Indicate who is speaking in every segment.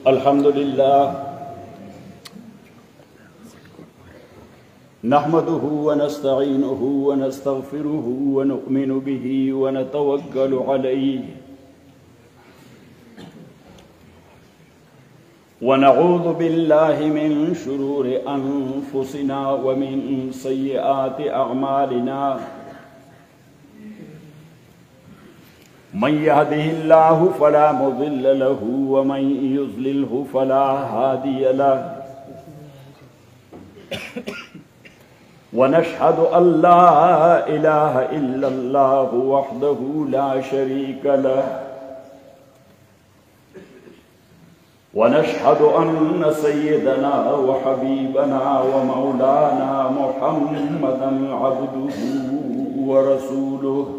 Speaker 1: अल्हम्दुलिल्लाह नहमदुहु व नस्तईनुहु व नस्तगफिरुहु व नुअमिनु बिही व नतवक्कलु अलैहि व नऊज़ु बिल्लाहि मिन शुरूरि अनफुसिना व मिन सय्यिआति अअमालिना मन यहदिहिल्लाहु फला मुज़िल्ल लहु व मन युज़्लिल्हु फला हादिय लहु व नशहदु अल्ला इलाहा इल्लल्लाहु वहदहु ला शरीक लहु व नशहदु अन्न सय्यदना व हबीबना व मौलाना मुहम्मदन अब्दुहु व रसूलुहु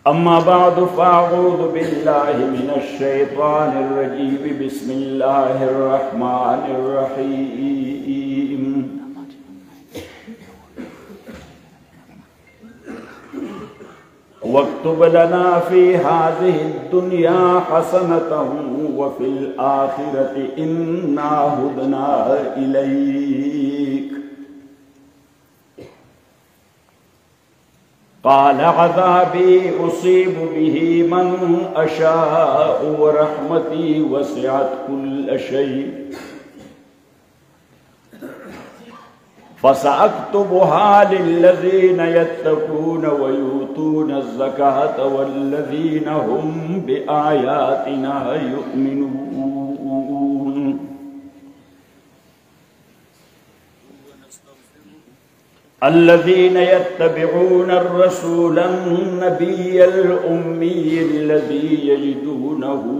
Speaker 1: अम्मा बादु फ़अऊज़ु बिल्लाहि मिनश शैतानिर रजीम बिस्मिल्लाहिर रहमानिर रहीम वक्तुब लना फ़ी हाज़िहि दुनिया हसनतन व फ़िल आखिरति इन्ना हुदना इलैक क़ाल अज़ाबी उसीबु बिही मन अशाअ व रहमती वसिअत कुल्ल शै फसअक्तुबुहा लिल्लज़ीना यत्तक़ून व यूतून ज़कात वल्लज़ीना हुम बिआयातिना युमिनून अल्लज़ीना यत्तबिऊना अर्रसूलन-नबिय्यल उम्मिय्यल्लज़ी यजिदूनहु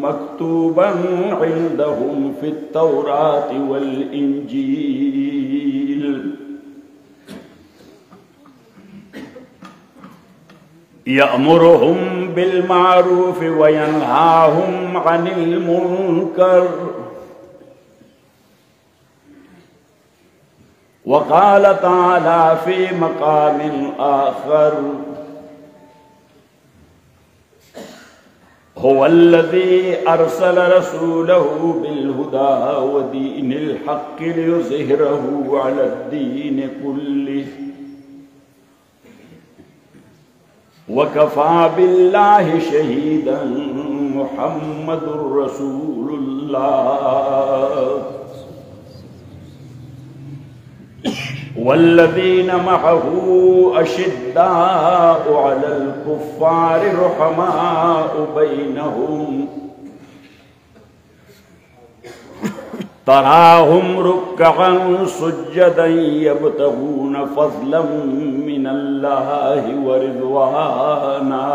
Speaker 1: मक्तूबन इंदहुम फित-तौराति वल इंजील यअमुरुहुम बिल मारूफ व यनहाहुम अनिल मुनकर वक़ाल तआला फ़ी मक़ामिन आख़र हुवल्लज़ी अरसल रसूलहु बिलहुदा व दीनिल हक़्क़ि लियुज़हिरहु अलद्दीनि कुल्लिहि व कफ़ा बिल्लाहि शहीदन मुहम्मदुर रसूलुल्लाह वल्लज़ीना मअहू अशिद्दाउ अलल कुफ़्फ़ारि रुहमाउ बैनहुम तराहुम रुक्कअन सुज्जदन यब्तगून फ़ज़लन मिनल्लाहि व रिज़वाना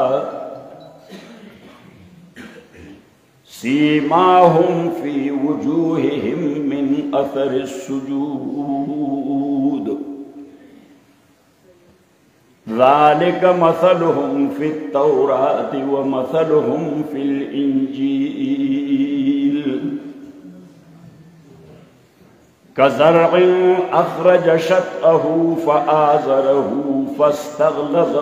Speaker 1: सीमाहुम फ़ी वुजूहिहिम मिन अथरिस सुजूद ज़ालिक मसलुहुम फ़ित-तौराति व मसलुहुम फ़िल इंजील कज़र्अइन अख़रज शतअहू फ़आज़रहू फ़स्तग़लज़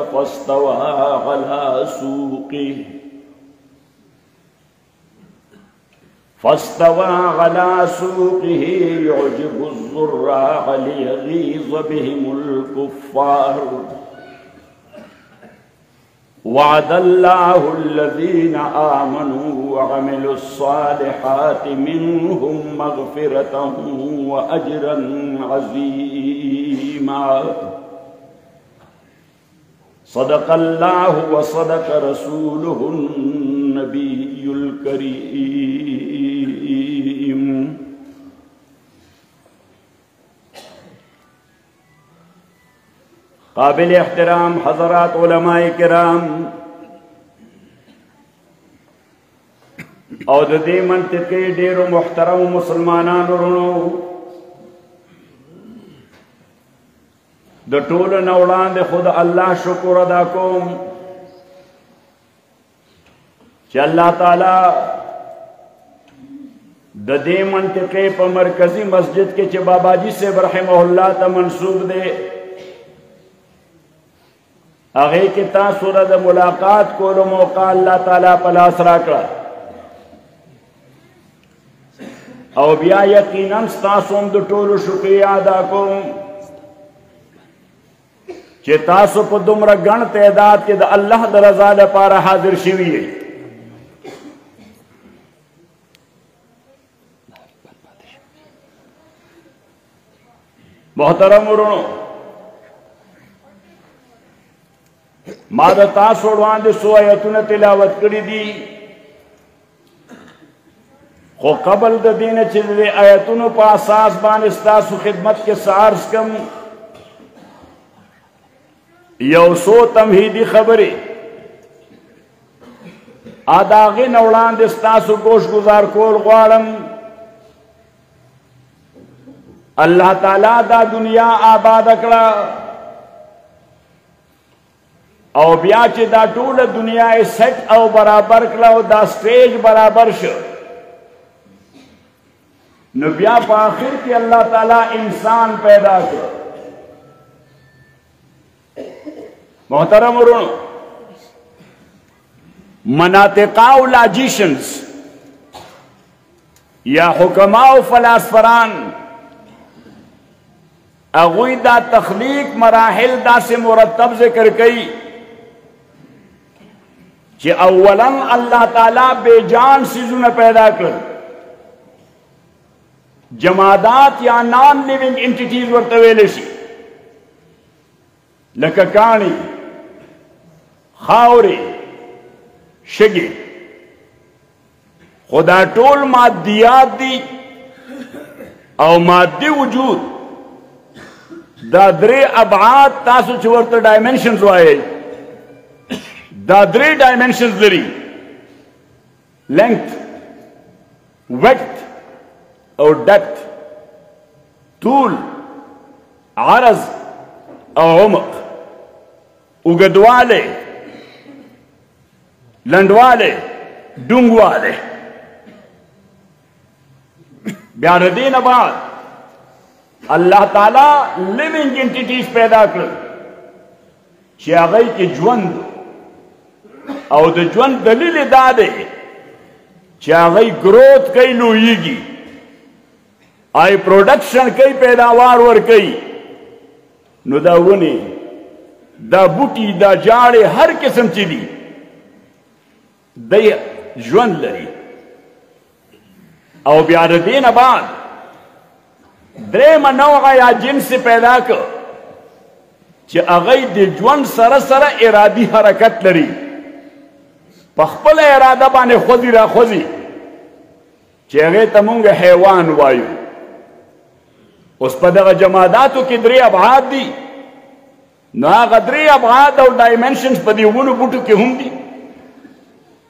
Speaker 1: फ़स्तवा अला सूक़िही युअजिबु ज़ुर्राअ लियग़ीज़ बिहिमुल कुफ़्फ़ार वअदल्लाहु अल्लज़ीना आमनू व अमिलुस्सालिहाति मिनहुम मग़फ़िरतन व अजरन अज़ीमा सदक़ल्लाहु व सदक़ रसूलुहुन नबियुल करीम। काबिल एहतराम हज़रात उलमाए किराम और दे मंतिक़े ढेरो मुहतरम मुसलमानान रुणो द टोल नवड़ांद खुद अल्लाह शुक्र अदा कोम कि अल्लाह ताला द दे मंतिक़े पर मरकजी मस्जिद के च बाबाजी से रहमहुल्लाह ता मंसूब दे هغه کې تاسو سره د ملاقات کولو موقع الله تعالی په لاس راکړه او بیا یقینا تاسو هم د ټولو شکریا ادا کوم چې تاسو په دومره ګڼ تعداد کې د الله د رضا لپاره حاضر شوي یئ. محترم ورونو، ما د تاسو وړاندې څو آیتونه تلاوت کړي دي، خو قبل د دې نه چې د آیتونو په اساس باندې ستاسو خدمت کې څه عرض کړم، یو څو تمهیدي خبرې د هغې نه وړاندې ستاسو ګوش ګزار کول غواړم. الله تعالی دا دنیا آباد کړه او بیا چې دا ټوله دنیا یې سیټ او برابر کړه او دا سټیج برابر شو، نو بیا په آخر کې الله تعالی انسان پیدا کړ. محترم ورونو، مناطقه او لاجیشنز یا حکما او فلاسفران اغوی دا تخلیق مراحل دا سے مرتب ذکر کئی کہ اولا اللہ تعالی بے جان سیزوں پیدا کر، جمادات یا نان لیونگ انٹیٹیز ورتویلے شی لکه کانی، خاوری، شگی، خدا ټول مادیات دی او مادی وجود دا درې ابعاد تاسو چې ورته ډایمنشنز وایي، دا درې ډایمنشنز لري: لینث، ویډث او ډپث، طول، عرض او عمق، اوږدوالی، لنډوالی، ډونګوالی. بیا د دې نه بعد اللہ تعالی لیونگ انٹیٹیز پیدا کر چې هغه کې ژوند او د ژوند دلیل دا دی چې هغه گروث کوي، لویږي، آی پروڈکشن کوي، پیداوار ور کوي. نو دا ونی، دا بوټي، دا جاړې، هر قسم چې دي دی ژوند لري. او بیا د دې نه بعد درېمه نوعه یا جنس پیدا کړ چې هغه د ژوند سره سره ارادي حرکت لري، په خپله اراده باندې خوځي را خوځي، چې هغې ته مونږ حیوان وایو. اوس په دغه جماداتو کې درې ابعاد دي، نو هغه درې ابعاد او ډایمنشنز په دې ونو بوټو کې هم دي.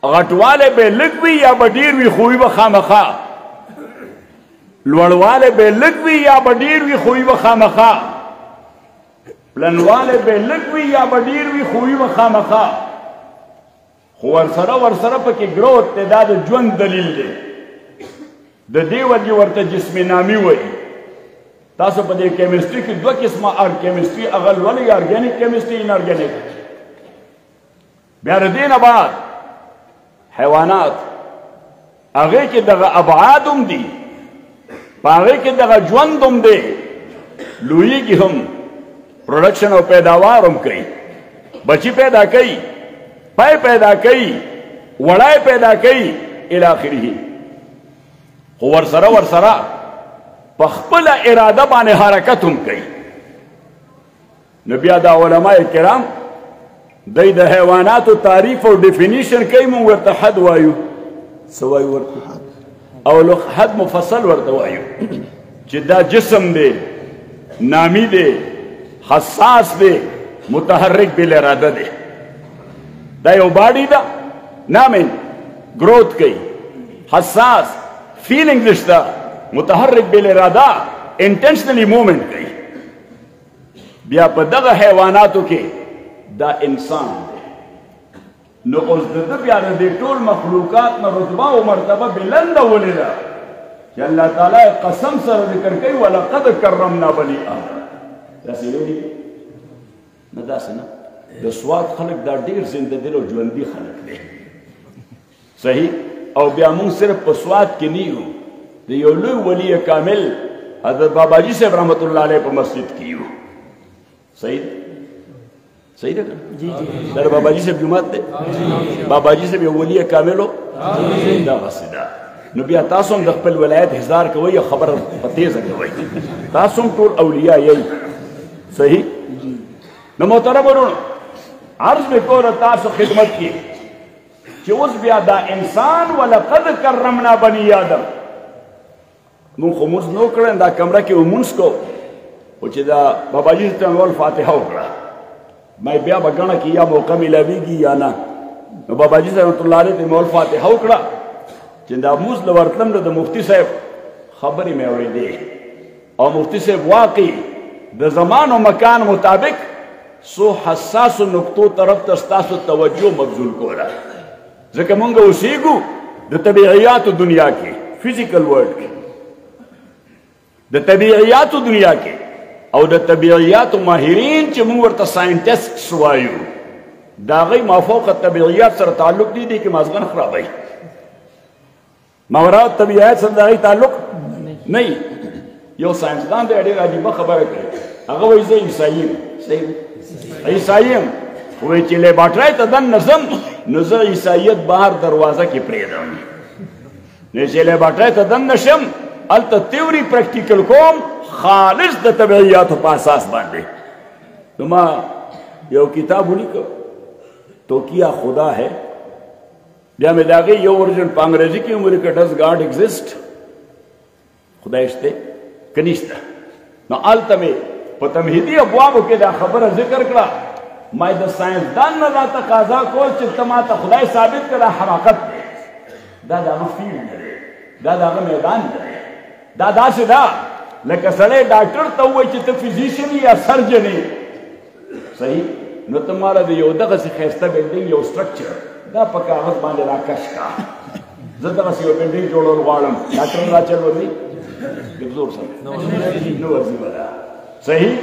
Speaker 1: غټوالی به لږ وي یا به ډېر وي، خو وي به خامخا. لوړوالی به لږ وي یا به ډېر وي، خو وي به خامخا. پلنوالی به لږ وي یا به ډېر وي، خو وي به خامخا. خو ورسره پکې ګروت دی، دا د ژوند دلیل دی. د دې وجې ورته جسم نامي وایي. تاسو په دې کیمستري کې دوه قسمه کیمستري هغه لولئ، ارګینک کیمستري، ان ارګینک. بیا د دې نه بعد حیوانات، هغې کې دغه ابعاد هم دي، په هغې کې دغه ژوند هم دی، لویږي هم، پروډکشن او پیداوار هم کوي، بچی پیدا کوي، پای پیدا کوي، وړی پیدا کوي، الی آخره. خو ورسره په خپله اراده باندې حرکت هم کوي. نو بیا دا علماء کرام دی د حیواناتو تعریف او ډیفینیشن کوي، مونږ ورته حد وایو. څه وایو ورته؟ او حد مفصل ورته وایو چې دا جسم دی، نامی دی، حساس دی، متحرک بالاراده دی. دا یو باډي ده، نامین، گروث کوي، حساس، فیلنګز شته، متحرک بالاراده، انټنشنلی موومنٹ کوي. بیا په دغه حیواناتو کې دا انسان دی. نو اوس د ده بیا د دې ټول مخلوقات نه رتبه او مرتبه بلنده ولې ده چې الله تعالی قسم سره ذکر کوي ولقد کرمنا بني آدم. داسې ویلي نه؟ داسې نه. د سوات خلک دا ډیر زنده دل او ژوندي خلک دي صحیح او بیا موږ صرف په سوات کې نه یو د یو لوی ولی کامل حضرت باباجي صاحب رحمت الله علیه په مسجد کې یو صحیح صحیح ده جی جی در باباجي صاحب جمعات ده باباجي صاحب یو ولی کاملو دا غسدا نو بیا تاسو هم د خپل ولایت هزار کوي خبر په تیزه کوي تاسو هم ټول اولیاء یې صحیح نو محترم ورونو عرض وکړه تاسو خدمت کې چې اوس بیا دا انسان ولقد کرمنا بني آدم مونږ خو مونځ نو کړی دا کمره کې مونځ کو او چې دا باباجي ته ول فاتحه وکړه مې بیا به ګڼه کې یا موقع میلاویږي یا نه نو باباجي رحمت الله علیه ته مول فاتحه وکړه چې دا مونځ له ورتلم د مفتي صاحب خبرې مې اورېدې او مفتي صاحب واقعي د زمان او مکان مطابق سو حساس نقطو طرف ته ستاسو توجه مبذول کوله ځکه مونږ اوسېږو د طبیعیاتو دنیا کې فزیکل ورلډ کې د طبیعیاتو دنیا کې او د طبیعیاتو ماهرین چې مونږ ورته ساینټسټس وایو د هغوی مافوق طبیعیات سره تعلق دی دی کې مازغن خرابوي ماورا طبیعیات سره د هغوی تعلق نه یو ساینسدان دی ډېر عجیبه خبره کوي هغه وایي زه عیسائی یم عیسائی یم وایي چې لیباټرۍ ته دننه ځم نو زه عیسایت بهر دروازه کې پرېږدم نو چې لیباټرۍ ته دننه شم هلته تیوري پریکټیکل کوم خالص د طبیعیاتو په اساس باندې نو ما یو کتاب ولیکه تو کیا خدا ہے بیا مې د هغې یو ورژن په انګریزي کې هم ولیکه ډز ګاډ ایگزسټ خدای شته که نشته نو هلته مې په تمهیدي ابوابو کې دا خبره ذکر کړه ما د ساینسدان نه دا تقاضا کول چې ته ما ته خدای ثابت کړه دا حماقت دی دا د هغه فیلډ دی دا د هغه میدان دی دا داسې ده لکه سړی ډاکټر ته ووایي چې ته فزیشن یا سرجن یې صحیح نو ته ماله د یو دغسې ښایسته بلډینګ یو سټرکچر دا په کاغذ باندې راکش کا زه دغسې یو بلډینګ جوړول غواړم ډاکټر را چل ورځي بزور سره نو ورځي به ده صحیح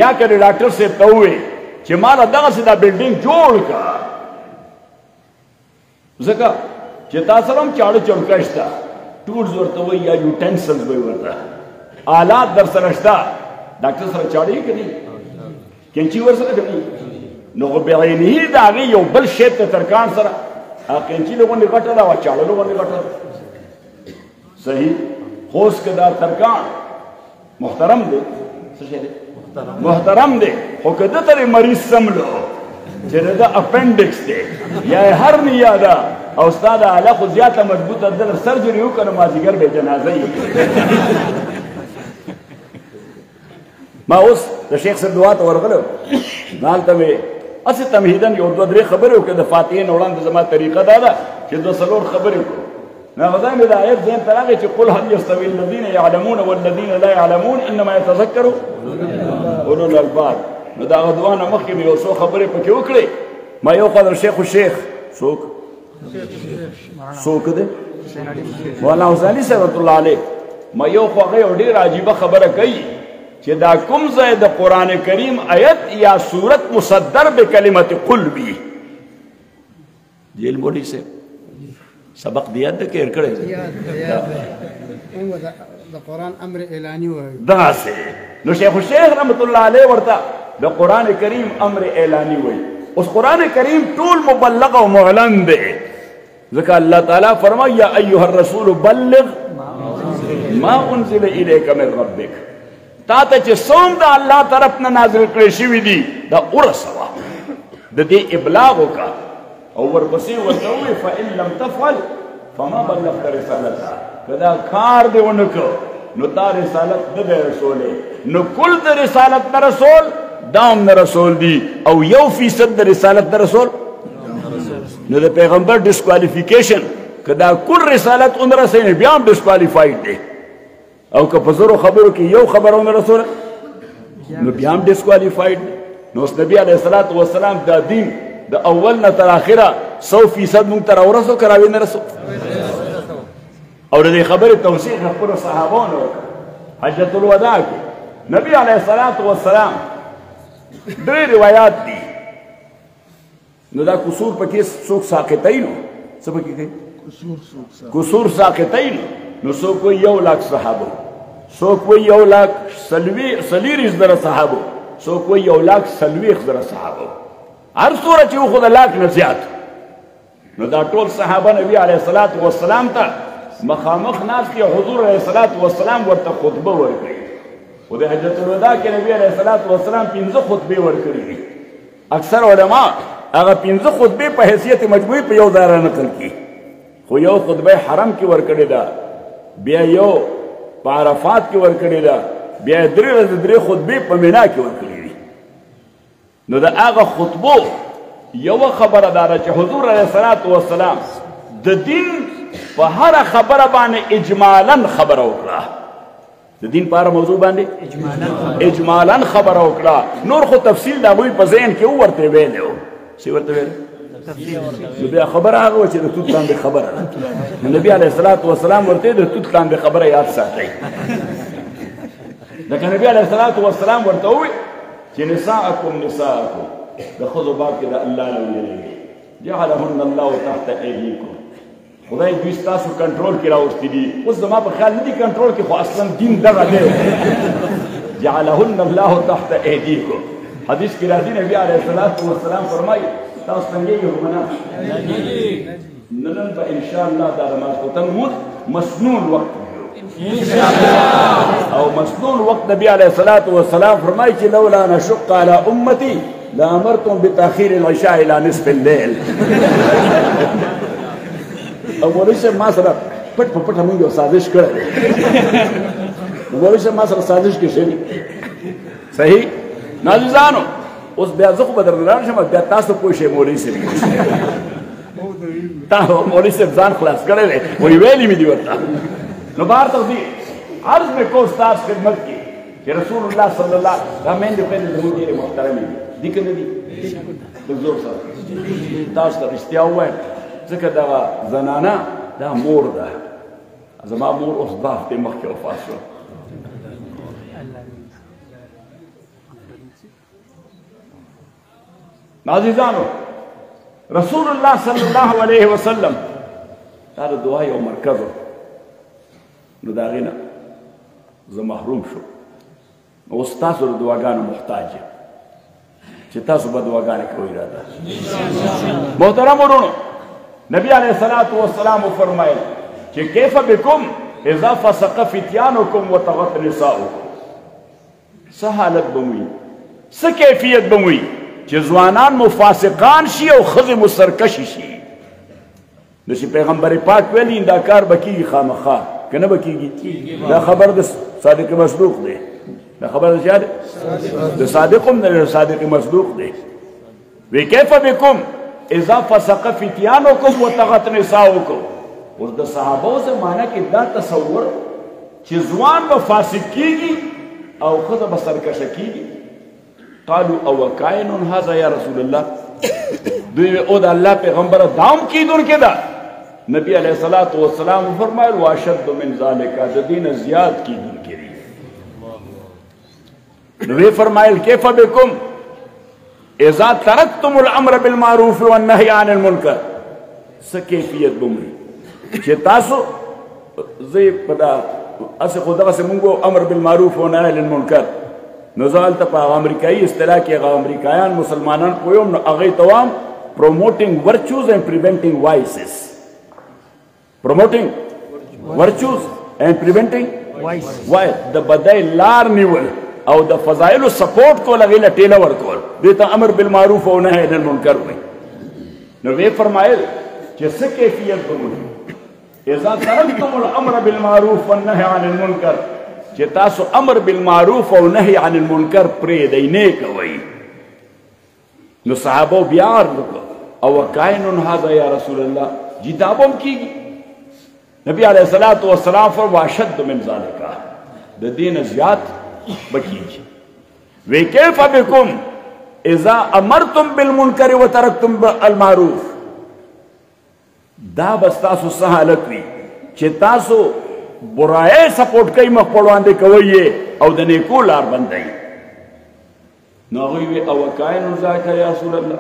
Speaker 1: یا که د ډاکټر صاحب ته ووایي چې ماله دغسې دا بلډینګ جوړ کا ځکه چې تا سره هم چاړه چوکۍ شته ټولز ورته وایي یا یوټینسلز به ورته آلات در سره شته ډاکټر سره چاړه یې که نه کینچي ورسره که نه نو خو بعینه د هغې یو بل شی ته ترکان سره هغه کینچي له غوندې غټه ده او چاړه له غوندې غټه ده صحیح خو اوس که دا ترکان محترم دی څه شی دی محترم دی خو که ده ته مریض سملو چې د ده اپنډکس دی یا یې هرنیا ده او ستا د آله خو زیاته مضبوطه ده سرجري وکړه نو مازدیګر به جنازه یې ما اوس د شیخ صاحب دعا ته ورغلی نو هلته مې هسې تمهیدن یو دوه درې خبرې وکړې د فاتحې نه وړاندې زما طریقه دا ده چې دوه څلور خبرې وکړو نو هغه ځای مې د آیت ذهن ته راغی چې قل هل یستوي الذین یعلمون والذین لا یعلمون انما یتذکر اولو الالباب نو د هغه دعا نه مخکې مې یو څو خبرې پکې وکړې ما یو خوا د شیخ الشیخ څوک دی مولانا حسیني صاحب رحمت الله علیه ما یو خوا هغه یو ډېره عجیبه خبره کوي چې دا کوم ځای د قرآن کریم آیت یا صورت مصدر بکلمت قل وي جیل مولوي صاحب سبق دی یاد ده که هېر کړی
Speaker 2: د قرآن امر اعلاني وایي
Speaker 1: داسې نو شیخ الشیخ رحمت الله علیه ورته د قرآن کریم امر اعلاني وایي اوس قرآن کریم ټول مبلغ او معلن دی ځکه الله تعالی فرمایي یا ایها الرسول بلغ ما انزل الیک من ربک تا ته چې څوم د الله طرف نه نازل کړی شوي دي دا ورسوه د دې ابلاغ وکړه او ورپسې ورته ووایي فان لم تفعل فما بلغت رسالته که دا کار دې ونه کړ نو تا رسالت نه دی رسولی نو کل د رسالت نه رسول دا هم نه رسول دي او 1% د رسالت نه رسول نو د پیغمبر ډسکوالیفیکیشن که دا کل رسالت ونه رسوي بیا هم ډسکوالیفاید دی او که په زرو خبرو کې یو خبره ونه رسوله نو بیا هم ډسکوالیفاید دی نو اوس نبي علیه الصلاة والسلام دا دین د اول نه تر آخره 100% مونږ ته راورسو که راوی نه رسو او د دې خبرې توثیق خپلو صحابانو وکړه حجة الوداع کې نبي علیه الصلاة والسلام ډېر روایات دي نو دا قصور پکې څوک ساقطی نو څه پکې کوي قصور ساقطی نو څوک وایي 1 لاکھ صحابه څوک وایي 1 لاکھ څلېرویشت زره صحابه څوک وایي 1 لاکھ څلوېښت زره صحابه هر څومره چې و خو د لاک نه زیات نو دا ټول صحابه نبي علیه الصلاة والسلام ته مخامخ ناست دي حضور علیه الصلاة والسلام ورته خطبه ورکړي و د حجة الوداع کې نبي علیه الصلاة والسلام 15 خطبې ورکړي دي اکثر علما هغه 15 خطبې په حیثیت مجموعي په یو ځای رانقل کړي خو یو خطبه حرم کې ورکړې ده بیا یو په عرفات کې ورکړې ده بیا 3 ورځې 3 خطبې په مینا کې ورکړي دي نو د هغه خطبو یوه خبره دا چې حضور علیه الصلاة والسلام د دین په هره خبره باندې اجمالا خبره وکړه د دین په هره موضوع باندې اجمالا خبره وکړه نور خو تفصیل د هغوی په ذهن کې ورته ویلی و څه ورته ویلی نو بیا خبره هغه وه چې د توت لاندې خبره ده نبي علیه الصلاة والسلام ورته د توت لاندې خبره یاد ساتئ لکه نبي علیه الصلاة والسلام ورته وویل چې نساءکم د ښځو باب کې د الله نه ویلېږي جعلهن الله تحت ایدیکم خدای دوی ستاسو کنټرول کې راوستي دي اوس زما په خیال نه دي کنټرول کې خو اصلا دین دغه دی جعلهن الله تحت ایدیکم حدیث کې راځي نبي علیه الصلاة والسلام فرمایي تاسو څنګه یو منه نن به انشاءالله دا د ماسخوتن لمونځ مسنون وقت او مسنون وقت نبی علیه الصلاة والسلام فرمایي چې لولا نشق على امتي لامرتم بتاخير العشاء الى نصف الليل او مولوي صاحب ما سره پټ په پټه موږ یو سازش کړی دی مولوي صاحب ما سره سازش کې شوي صحیح ناجزانو اوس بیا زه خو به درنه لاړ شم بیا تاسو پوه شئ مولوي صاحب تا مولوي صاحب ځان خلاص کړی دی وایي ویلي مې دي ورته نو بهر تقدیر عرض مې کو ستاسو خدمت کې چې رسول الله صلی الله دا میندې خویندې زموږ ډېرې محترمې دي که نه دي په زور سره تاسو ته رښتیا ووایم ځکه دغه زنانه دا مور ده زما مور اوس دا هفتې مخکې وفات شوه عزیزانو رسول الله صلی الله علیه وسلم دا د دعا یو مرکز و نو د هغې نه زه محروم شو نو اوس تاسو د دعاګانو محتاج یم چې تاسو به دعاګانې کوئ راته محترم ورونو نبی علیه الصلاة والسلام فرمایل چې کیف بکم اذا فسق فتیانکم وطغت نساؤکم څه حالت به موي څه کیفیت به موي چې ځوانان مو فاسقان شي او ښځې مو سرکشي شي نو چې پیغمبر پاک ویلي دا کار به کېږي خامخا که نه به کېږي دا خبر د صادق مصدوق دی دا خبر د چا دی د صادق هم د صادق مصدوق دی وی کیف بکم اذا فسق فتیانکم وطغت نساؤکم اوس د صحابو زمانه کې دا تصور چې ځوان به فاسق کېږي او ښځه به سرکشه کېږي قالوا او کائن هذا یا رسول الله دوی او د الله پیغمبره دام کیدونکې ده نبی علیه الصلاة والسلام فرمایل واشد من ذلک د دې نه زیات کیدونکې دي نو وی فرمایل کیف بکم اذا ترکتم الامر بالمعروف والنهی عن المنکر څه کیفیت به موي چې تاسو زه په دا اسې خو دغسې مونږ امر بالمعروف ونهی عن المنکر نو زه هلته په امریکایي اصطلاح کې هغه امریکایان مسلمانان پویم نو هغوی ته وایم promoting virtues and preventing vices promoting virtues and preventing vices د بدۍ لار نیول او د فضایلو سپورټ کول هغې له ټېله ورکول دې ته امر بالمعروف او نهی عن المنکر وایي نو ویې فرمایل چې څه کیفیت به موي اذا ترکتم الامر بالمعروف والنهی عن المنکر چې تاسو امر بالمعروف او نهی عن المنکر پرېږدئ نه کوئ نو صحابو بیا عرض وکړه او کائن هذا یا رسول الله جی دا به هم کېږي نبي علیه الصلاة والسلام فرمایل واشد من ذلک د دې نه زیات به کېږي وی کیف بکم اذا امرتم بالمنکر وترکتم المعروف دا به ستاسو څه حالت وي چې تاسو برایې سپورټ کوي مخ پر وړاندې کوئ او د نیکو لار بندوي نو هغوی وی او کائن ذاک یا رسول الله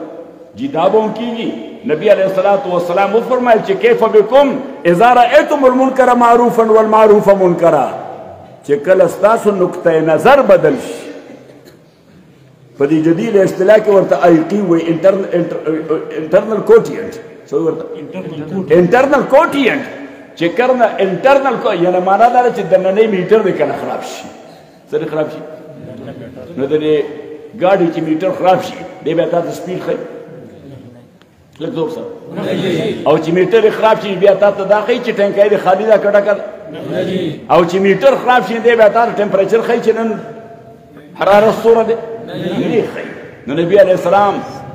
Speaker 1: جدابوں کیږي. نبی علیہ الصلوۃ والسلام فرمایل چې کیف بكم اذا رأيتم المنکر معروفا والمعروف منکرا، چې کله ستاسو نقطه نظر بدل شي. په دې جدید اصطلاح کې ورته آیقي وي، انټرنل کوټینټ. څه ورته انټرنل کوټینټ چې کرنه انټرنل کو یعنی معنا دا چې د نننۍ میټر د کنه خراب شي. څه خراب شي؟ نو د ګاډي چې میټر خراب شي دی بیا تاسو سپیډ ښایي لږ زور سره، او چې میټر خراب شي بیا تاسو دا ښایي چې ټینکۍ د خالي دا کډه کړ، او چې میټر خراب شي دی بیا تاسو ټمپریچر ښایي چې نن حرارت څومره دی نه ښایي. نو نبی علیہ السلام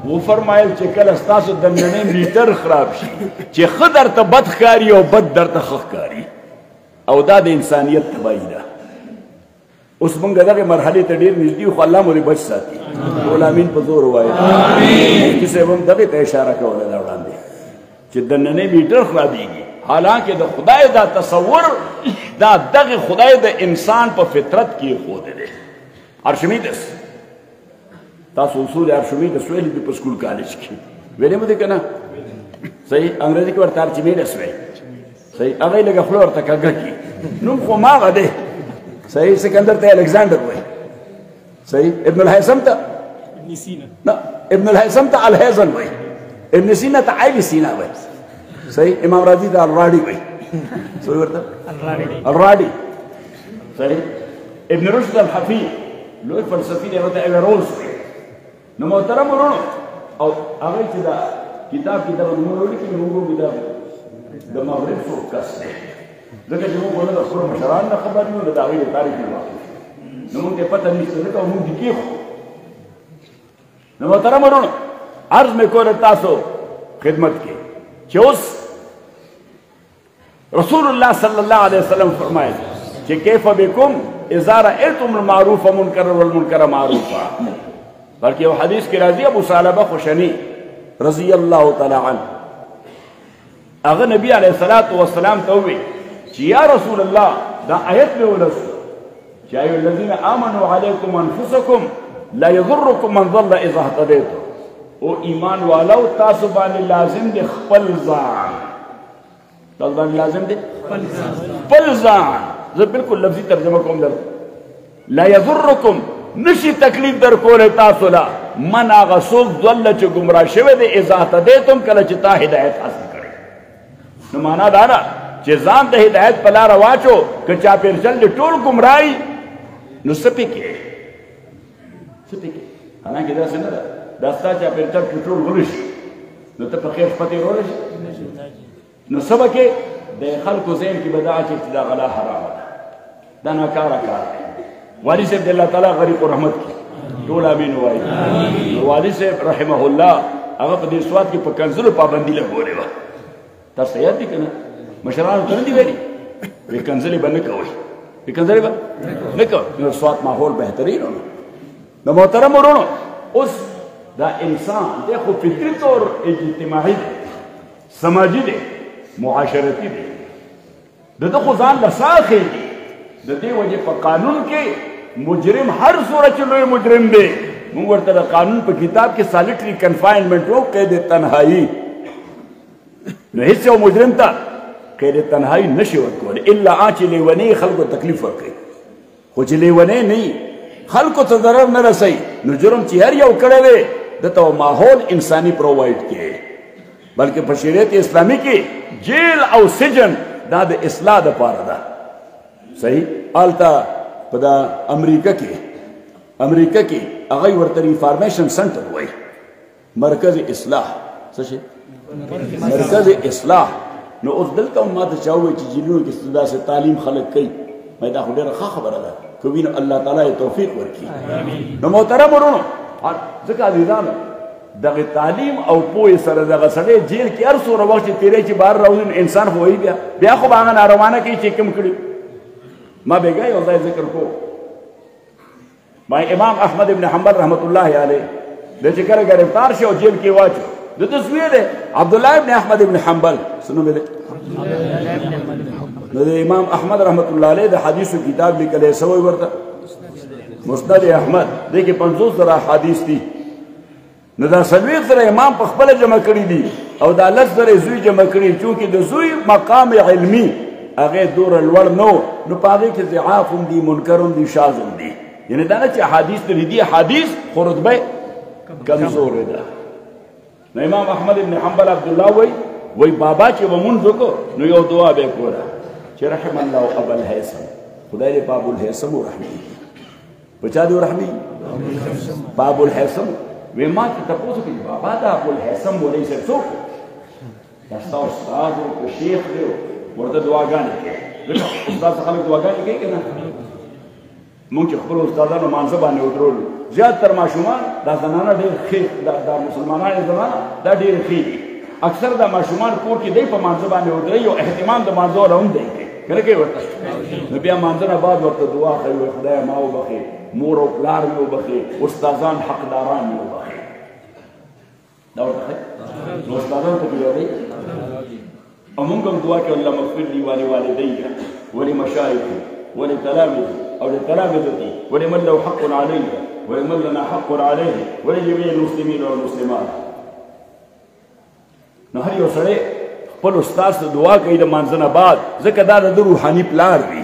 Speaker 1: و فرمایل چې کله ستاسو د نننۍ میټر خراب شي چې ښه درته بد ښکاري او بد درته ښه ښکاري، او دا د انسانیت تباهي ده. اوس موږ دغه مرحلې ته ډېر نږدې یو، خو الله مو دې بچ ساتي. ټول امین په زور ووایو. مفتي صاحب هم دغې ته اشاره کوله دا وړاندې چې د نننۍ میټر خرابېږي، حالانکه د خدای دا تصور دا دغه خدای د انسان په فطرت کې ایښودی دی. ارشمیدس تاسو اصول ارشمیدس ویلي دي په سکول کالج کې، ویلې مو دي که نه؟ صحیح انګریزي کې ورته ارچمیدس وایي. صحیح هغه یې لږه خوله ورته کږه کړي، نوم خو هماغه دی. صحیح سکندر ته الکساندر وایي. صحیح ابن الهیثم ته ابن سینا، نه ابن الهیثم ته الهیزن وایي، ابن سینا ته ابن سینا وایي. صحیح امام راضي ته الراډي وایي. څه ورته الراډي. صحیح ابن رشد الحفیظ لوی فلسفي دی، هغه ته ایویروز وایي. نو محترم ورونو، او هغه چې دا کتاب کې دغه نومونه ولیکي نو موږ کتاب د مغرب څوک کس دی، ځکه چې موږ د خپلو مشرانو نه خبر یو، د هغوی د تاریخ نه واقف نو موږ ته پته نشته، ځکه موږ دې کېښو. نو محترم ورونو، عرض مې کوله تاسو خدمت کې چې اوس رسول الله صلی الله علیه وسلم فرمایل چې کیف بكم اذا رأيتم المعروف منکرا والمنکر معروفا. بلکہ وہ حدیث کی راضی ابو ثعلبہ خشنی رضی اللہ تعالی عنہ اگر نبی علیہ السلام تووی چی یا رسول اللہ دا آیت میں ولسو چی ایو الذین آمنوا علیکم انفسکم لا یضرکم من ضل اذا اهتدیتم. او ایمان والو تاسو باندې لازم دی خپل ځان، تاسو باندې لازم دی خپل ځان. زه بالکل لفظی ترجمه کوم در لا یضرکم نشی تکلیف در کوله تاسو لا من آغا سوک ضل چې گمراه شوی دی اذا اهتدیتم کله چې تا هدایت حاصل کړي. نو معنا دا ده چې ځان د هدایت په لاره واچو، که چاپېرچل دې ټول ګمراهي نو څه پکې څه پکې، حالانکه داسې نه ده. دا ستا چاپېرچل کې ټول غلي شي نو ته په خیر شپه تېرولی شي، نو څه به کې د خلکو ذهن کې به دا چې دا غلا حرامه ده، دا ناکاره کار دی. والی صاحب اللہ تعالیٰ غریق و رحمت کی ټول امین وایي. والی صاحب رحمه الله هغه په دې سواد کې په کنزلو پابندي لګولې وه. تاسو یاد دي که نه؟ مشرانو ته نه دي ویلي وایي کنزلې به نه کوئ، کنزلې به نه کوئ، نو سواد ماحول بهترین و. نو محترم ورونو، اوس دا انسان دی خو فکري طور اجتماعي دی، سماجي دی، معاشرتي دی، د ده خو ځان له ساه خېږي. د دې وجې په قانون کې مجرم هر څومره چې لوی مجرم دی، موږ ورته د قانون په کتاب کې سالټري کنفاینمنټ وو، قید تنهایی. نو هېڅ یو مجرم ته قید تنهایی نشي ورکولی الا چې لیونی خلکو تکلیف ورکوي. خو چې لیونی نه وي خلکو ته ضرر نه رسوي نو جرم چې هر یو کړی دی دته ماحول انساني پرووایډ کړي. بلکې په شریعت اسلامي کې جیل او سجن دا د اصلاح دپاره ده. صحیح آلتا په دا امریکا کې هغه ورته ریفارمیشن سنټر وایي، مرکز اصلاح. څه شي؟ مرکز اصلاح. نو اوس دلته هم ما ته چا ووایي چې جیلونو کې داسې تعلیم خلک کوي، دا خو ډېره ښه خبره ده، که وینو الله تعالی یې توفیق ورکړي. نو محترم ورونو، ځکه عزیزانو دغه تعلیم او پوهې سره دغه سړی جیل کې هر څومره وخت چې تېری چې بهر راوځي نو انسان خو وایي بیا خو به هغه ناروانه کوي چې کوم کړي. ما بگا یو ځای ذکر کو، ما امام احمد ابن حنبل رحمت الله علیه د چې کله گرفتار شو جیل کې واچو د تصویر دی عبدالله ابن احمد ابن حنبل سنو ملے نو د امام احمد رحمت الله علیه د حدیثو کتاب لیکلی سوی ورته مسند احمد دی کې 50 زره حدیث دي. نو دا څلوېښت زره امام په خپله جمع کړي دي او دا 10 زره زوی جمع کړي چونکې د زوی مقام علمي هغه دوره لوړ نه و نو په هغې کې ضعاف هم دي منکر هم دي شاذ هم دي یعنې دا نه چې احادیث لري دي احادیث خو رتبه کمزورې ده نو امام احمد ابن حنبل عبدالله وی بابا چې به مونځ وکړو نو یو دعا به یې کوله چې رحم الله ابا الهیثم خدای دې په ابوالهیثم ورحمېږي په چا دې ورحمېږي په ابوالهیثم وی ما ته تپوس وکړي بابا دا ابوالهیثم مولوي صاحب څوک دا ستا استاد و که شیخ دی ورته دعاګانې کوي ځکه استاد څه خلک دعاګانې کوي که نه مونږ چې خپلو استادانو مانځه باندې ودرولو زیاتر ماشومان دا زنانه ډېر ښې دا مسلمانانې زنانه دا ډېرې ښې دي اکثر دا ماشومان کور کې دی په مانځه باندې ودروي او اهتمام د مانځه والا هم دی کوي که نه کوي ورته نو بیا مانځه نه بعد ورته دعا کوي وایي خدایه ما وبخې مور او پلار مې وبخې استادان حقداران مې وبخې دا ورته ښایي نو استادانو ته بیا او مونږ هم دعا کوي اللهم اغفر لي ولوالدي ولمشايخي ولتلامذي او لتلامذتي ولمن له حق علي ولمن لنا حق عليه ولجميع المسلمين والمسلمات نو هر یو سړی خپل استاد ته دعا کوي د مانځه نه بعد ځکه دا د روحاني پلار وي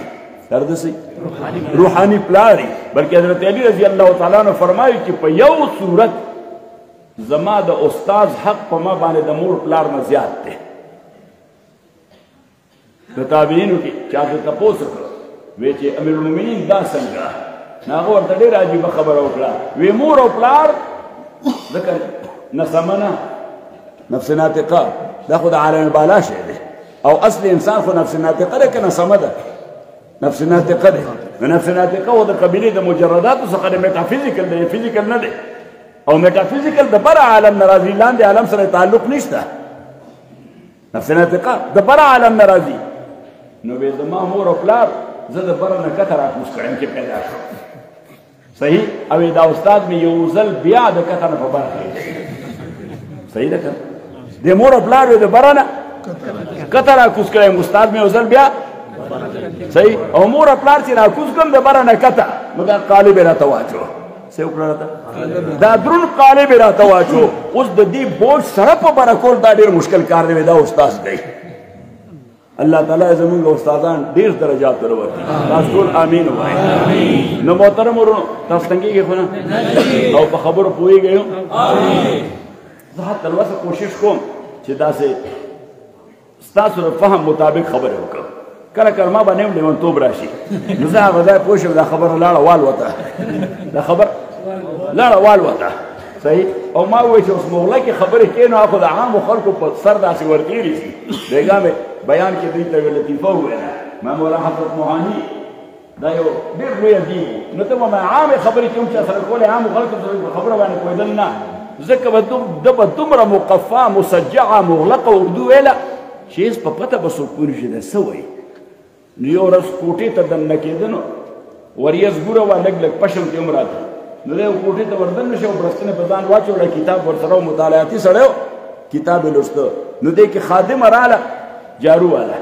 Speaker 1: دا د څه روحاني پلار وي بلکې حضرت علي رضی الله تعالی عنه فرمایي چې په یو صورت زما د استاد حق په ما باندې د مور پلار نه زیات دی د تابعینو کې چا ته تپوس وکړه وی چې امیر المؤمنین دا څنګه نو هغه ورته ډېره عجیبه خبره وکړه وی مور او پلار ځکه نسمه نه نفس ناطقه دا خو د عالم بالا شی دی او اصل انسان خو نفس ناطقه ده که نسمه ده نفس ناطقه ده نو نفس ناطقه و د قبیلې د مجرداتو څخه د میټافیزیکل دی فیزیکل نه دی او میټافیزیکل د بره عالم نه راځي لاندې عالم سره تعلق نشته نفس ناطقه د بره عالم نه راځي نو بیا زما مور او پلار زه د بره نه کته راکوز کړم چې پیدا شو صحیح او دا استاد مې یو ځل بیا د کته نه په بره کړی صحیح ده که د مور او پلار د بره نه کته راکوز کړی استاد مې یو ځل بیا صحیح او مور او پلار چې راکوز کړم د بره نه کته نو دا قالب یې راته واچو څه وکړه راته دا درون قالب یې راته واچو اوس د دې بوج سره په بره کول دا ډېر مشکل کار دی دا استاد دی الله تعالی زمونږ استادان ډېر درجات ور ورکړي تاسو ټول امین ووایئ نو محترم ورونو تاسو څنګه خو نه او په خبرو پوهېږئ زه تر اوسه کوشش کوم چې داسې ستاسو د فهم مطابق خبرې وکړم کله کله ما باندې هم لیونتوب راشي نو زه هغه ځای پوه شم دا خبره لاړه والوته دا خبر لاړه والوته صحیح او ما وویل چې اوس مغله کې خبرې کوې نو خو د عامو خلکو په سر داسې ورتېرې شي بیګا مې بیان کې دوی ته یوه لطیفه وویله ما مولا حضرت موهاني دا یو ډېر لوی ادیب و نو ته به ما عامې خبرې کوم چې اصل کولې عامو خلکو ته په خبره باندې پوهېدل نه ځکه به ده به دومره مقفا مسجعه مغلقه اردو ویله چې هېڅ په پته به څوک پوه نه شي دا څه وایي نو یو ورځ کوټې ته دننه کېده نو وریځ ګوره وه لږ لږ پشم کې هم راته نو دی کوټې ته ور دننه شو برستنې په ځان واچوله کتاب ورسره و مطالعاتي سړی و کتاب یې لوسته نو دی کې خادمه راله جارو والا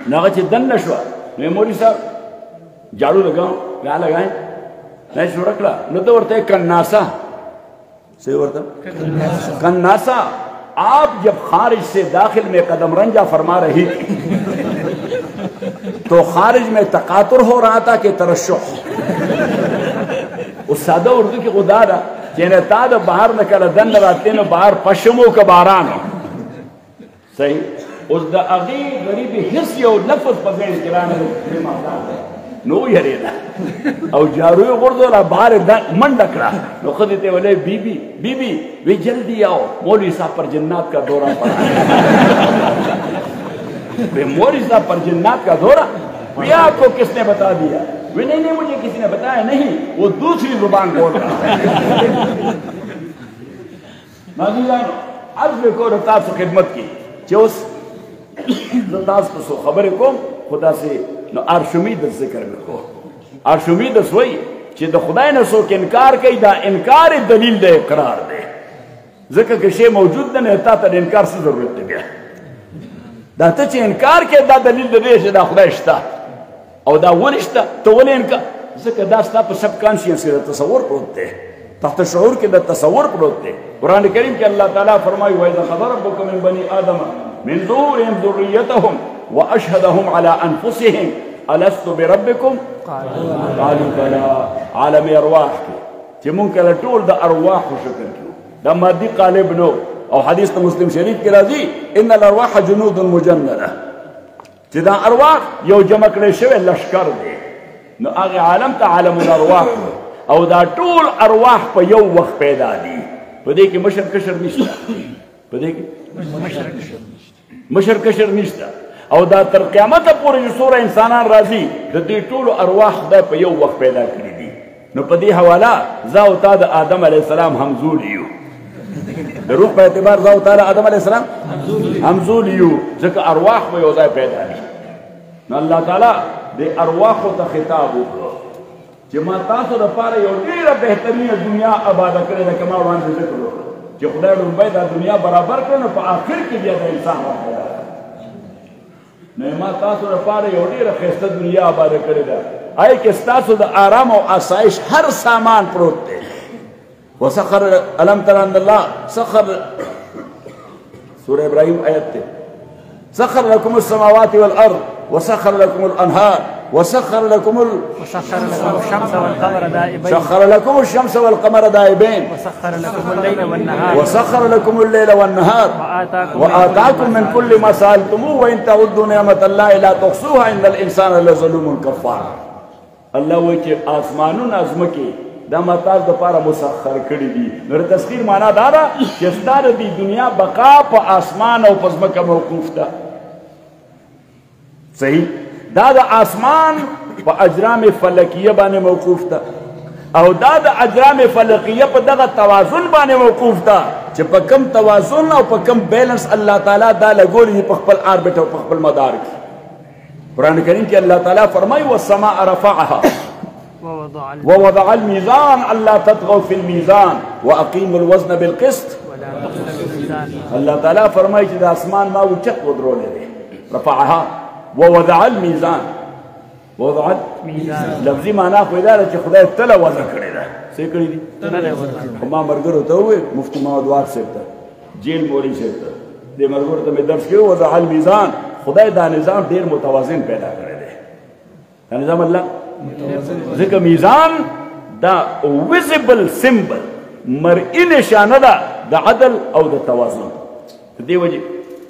Speaker 1: نو هغه چې دننه شوه نو یې مولوي صاحب جاڑو لگاؤں کیا لگائیں نہیں شروع کړه نو ته ورته کناسا سے ورته کناسا آپ جب خارج سے داخل میں قدم رنجا فرما رہی تھی تو خارج میں تقاطر ہو رہا تھا کہ ترشح اس سادہ اردو کی خدا دا چینے تا دا باہر نکل دن راتے نو باہر پشمو کا بارانو صحیح اس دا اغی غریبی حس یو لفظ پزین کرانے نو یرینا او جاروی غردو لا باہر منڈ کڑا نو خود تے ولے بی بی وی جلدی آؤ مولوی صاحب پر جنات کا دورہ پڑا وی مولوی صاحب پر جنات کا دورہ وی آپ کو کس نے بتا دیا وی نہیں مجھے کسی نے بتایا نہیں وہ دوسری زبان بول رہا ہے ناظرین عرض کو تاسو خدمت کی چوس تاسو سو خبر کو خدا سے نو ارشمید ذکر کو ارشمید وی چې د خدای نه څوک انکار کوي دا انکار دلیل د اقرار دی ځکه که شی موجود نه تا ته د انکار څه ضرورت دی بیا دا ته چې انکار کوي دا دلیل دی چې دا خدای شته او دا ولې شته ته ولې انکار ځکه دا ستا په سب کانشینس کې تصور پروت دی تحت شعور کې د تصور پروت دی. قرآن کریم کې الله تعالی فرمایي وَإِذَا أَخَذَ رَبُّكَ مِن بَنِي آدَمَ مِن ظُهُورِهِمْ ذُرِّيَّتَهُم وَأَشْهَدَهُم عَلَىٰ أَنفُسِهِمْ أَلَسْتُ بِرَبِّكُمْ قَالُوا بَلَىٰ. عالم ارواح کې چې مونږ کله ټول د ارواحو شکر کړو، دا مادي قالب نو. او حدیث د مسلم شریف کې راځي ان الارواح جنود مجنده، چې دا ارواح یو جمع کړی شوی لشکر دی. نو هغه عالم ته عالم الارواح، او دا ټول ارواح په یو وخت پیدا دي. په دې کې مشر کشر نشته، په دې کې مشر کشر نشته. او دا تر قیامت پورې چې څومره انسانان راځي د دې ټولو ارواح خدای په یو وخت پیدا کړي دي. نو په دې حواله زه او تا د آدم علیه السلام همزول یو، د روح په اعتبار زه او تا د آدم علیه السلام همزول یو، ځکه ارواح به یو ځای پیدا دي. نو الله تعالی د ارواحو ته خطاب وکړو چې ما تاسو دپاره یو ډېره بهترینه دنیا آباده کړې ده. که ما وړاندې ذکر وکړو چې خدای لومړی دا دنیا برابر کړه، نو په آخر کې بیا د انسان راپیدا کړه. نو ما تاسو دپاره یو ډېره ښایسته دنیا آباده کړې ده، هغې کې ستاسو د آرام او آسایش هر سامان پروت دی. وسخر الم تر ان الله سخر، سورہ ابراہیم آیت تے، سخر لكم السماوات والارض وسخر لكم الانهار وسخر لكم
Speaker 3: الشمس والقمر دائبين
Speaker 1: سخر لكم الشمس والقمر دائبين
Speaker 3: وسخر لكم الليل والنهار
Speaker 1: وسخر لكم الليل والنهار وآتاكم من كل ما سألتموه وإن تعدوا نعمة الله لا تحصوها إن الإنسان لظلوم كفار. الله وایي چې آسمانونه ازمکې دا ما تاسو دپاره مسخر کړي دي. نو د تسخیر معنا دا ده چې ستا د دې دنیا بقا په آسمان او په ځمکه موقوف ده. صحیح؟ دا د آسمان په اجرام فلکیه باندې موقوف ده، او دا د اجرام فلکیه په دغه توازن باندې موقوف ده چې په کم توازن او په کم بیلنس الله تعالی دا لګولی دي په خپل آربټ او په خپل مدار کې. قرآن کریم کې الله تعالی فرمایي والسماء رفعها ووضع الميزان الا تطغوا في الميزان واقيموا الوزن بالقسط. الله تعالی فرمایي چې د اسمان ما اوچت ودرولې دی. رفعها ووضع الميزان، وضع الميزان لفظي معنا خو دا چې خدای تله وضع کړی ده. څه کړی دي؟ خو ما ملګرو ته وویل، مفتي محمد وار صاحب ته، جیل مولوي صاحب ته، دې ملګرو ته مې درس کړی وضع الميزان. خدای دا نظام ډېر متوازن پیدا کړی دی. دا نظام الله ځکه میزان دا ویزیبل سمبل، مرئي نشانه ده د عدل او د توازن. په دې وجې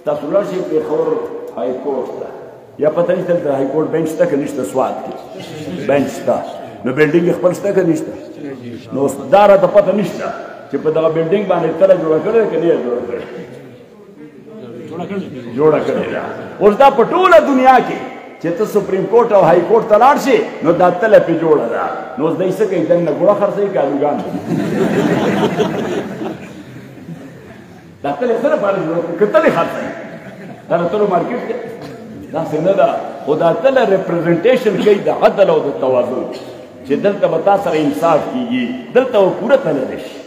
Speaker 1: تاسو ولاړ شئ پېښور های کورټ ته، یا پته نشته دلته های کورټ بینچ شته که نشته؟ سوات کې بینچ شته، نو بلډینګ یې خپل شته که نشته؟ نو دا راته پته نشته چې په دغه بلډینګ باندې تله جوړه کړې ده که نه یې جوړه کړې؟ جوړه کړې ده. اوس دا په ټوله دنیا کې چې ته سپریم کورټ او های کورټ ته لاړ شې، نو دا تله پې جوړه ده. نو اوس دی څه کوي؟ دننه ګوړه خرڅوي که الوګان؟ دا تلې څه لپاره جوړه کړې؟ که تلې خرڅوي، دا د تلو مارکېټ دی؟ داسې نه ده. خو دا تله ریپرزنټیشن کوي د عدل او د توازن، چې دلته به تا سره انصاف کېږي، دلته به پوره تله دی شي،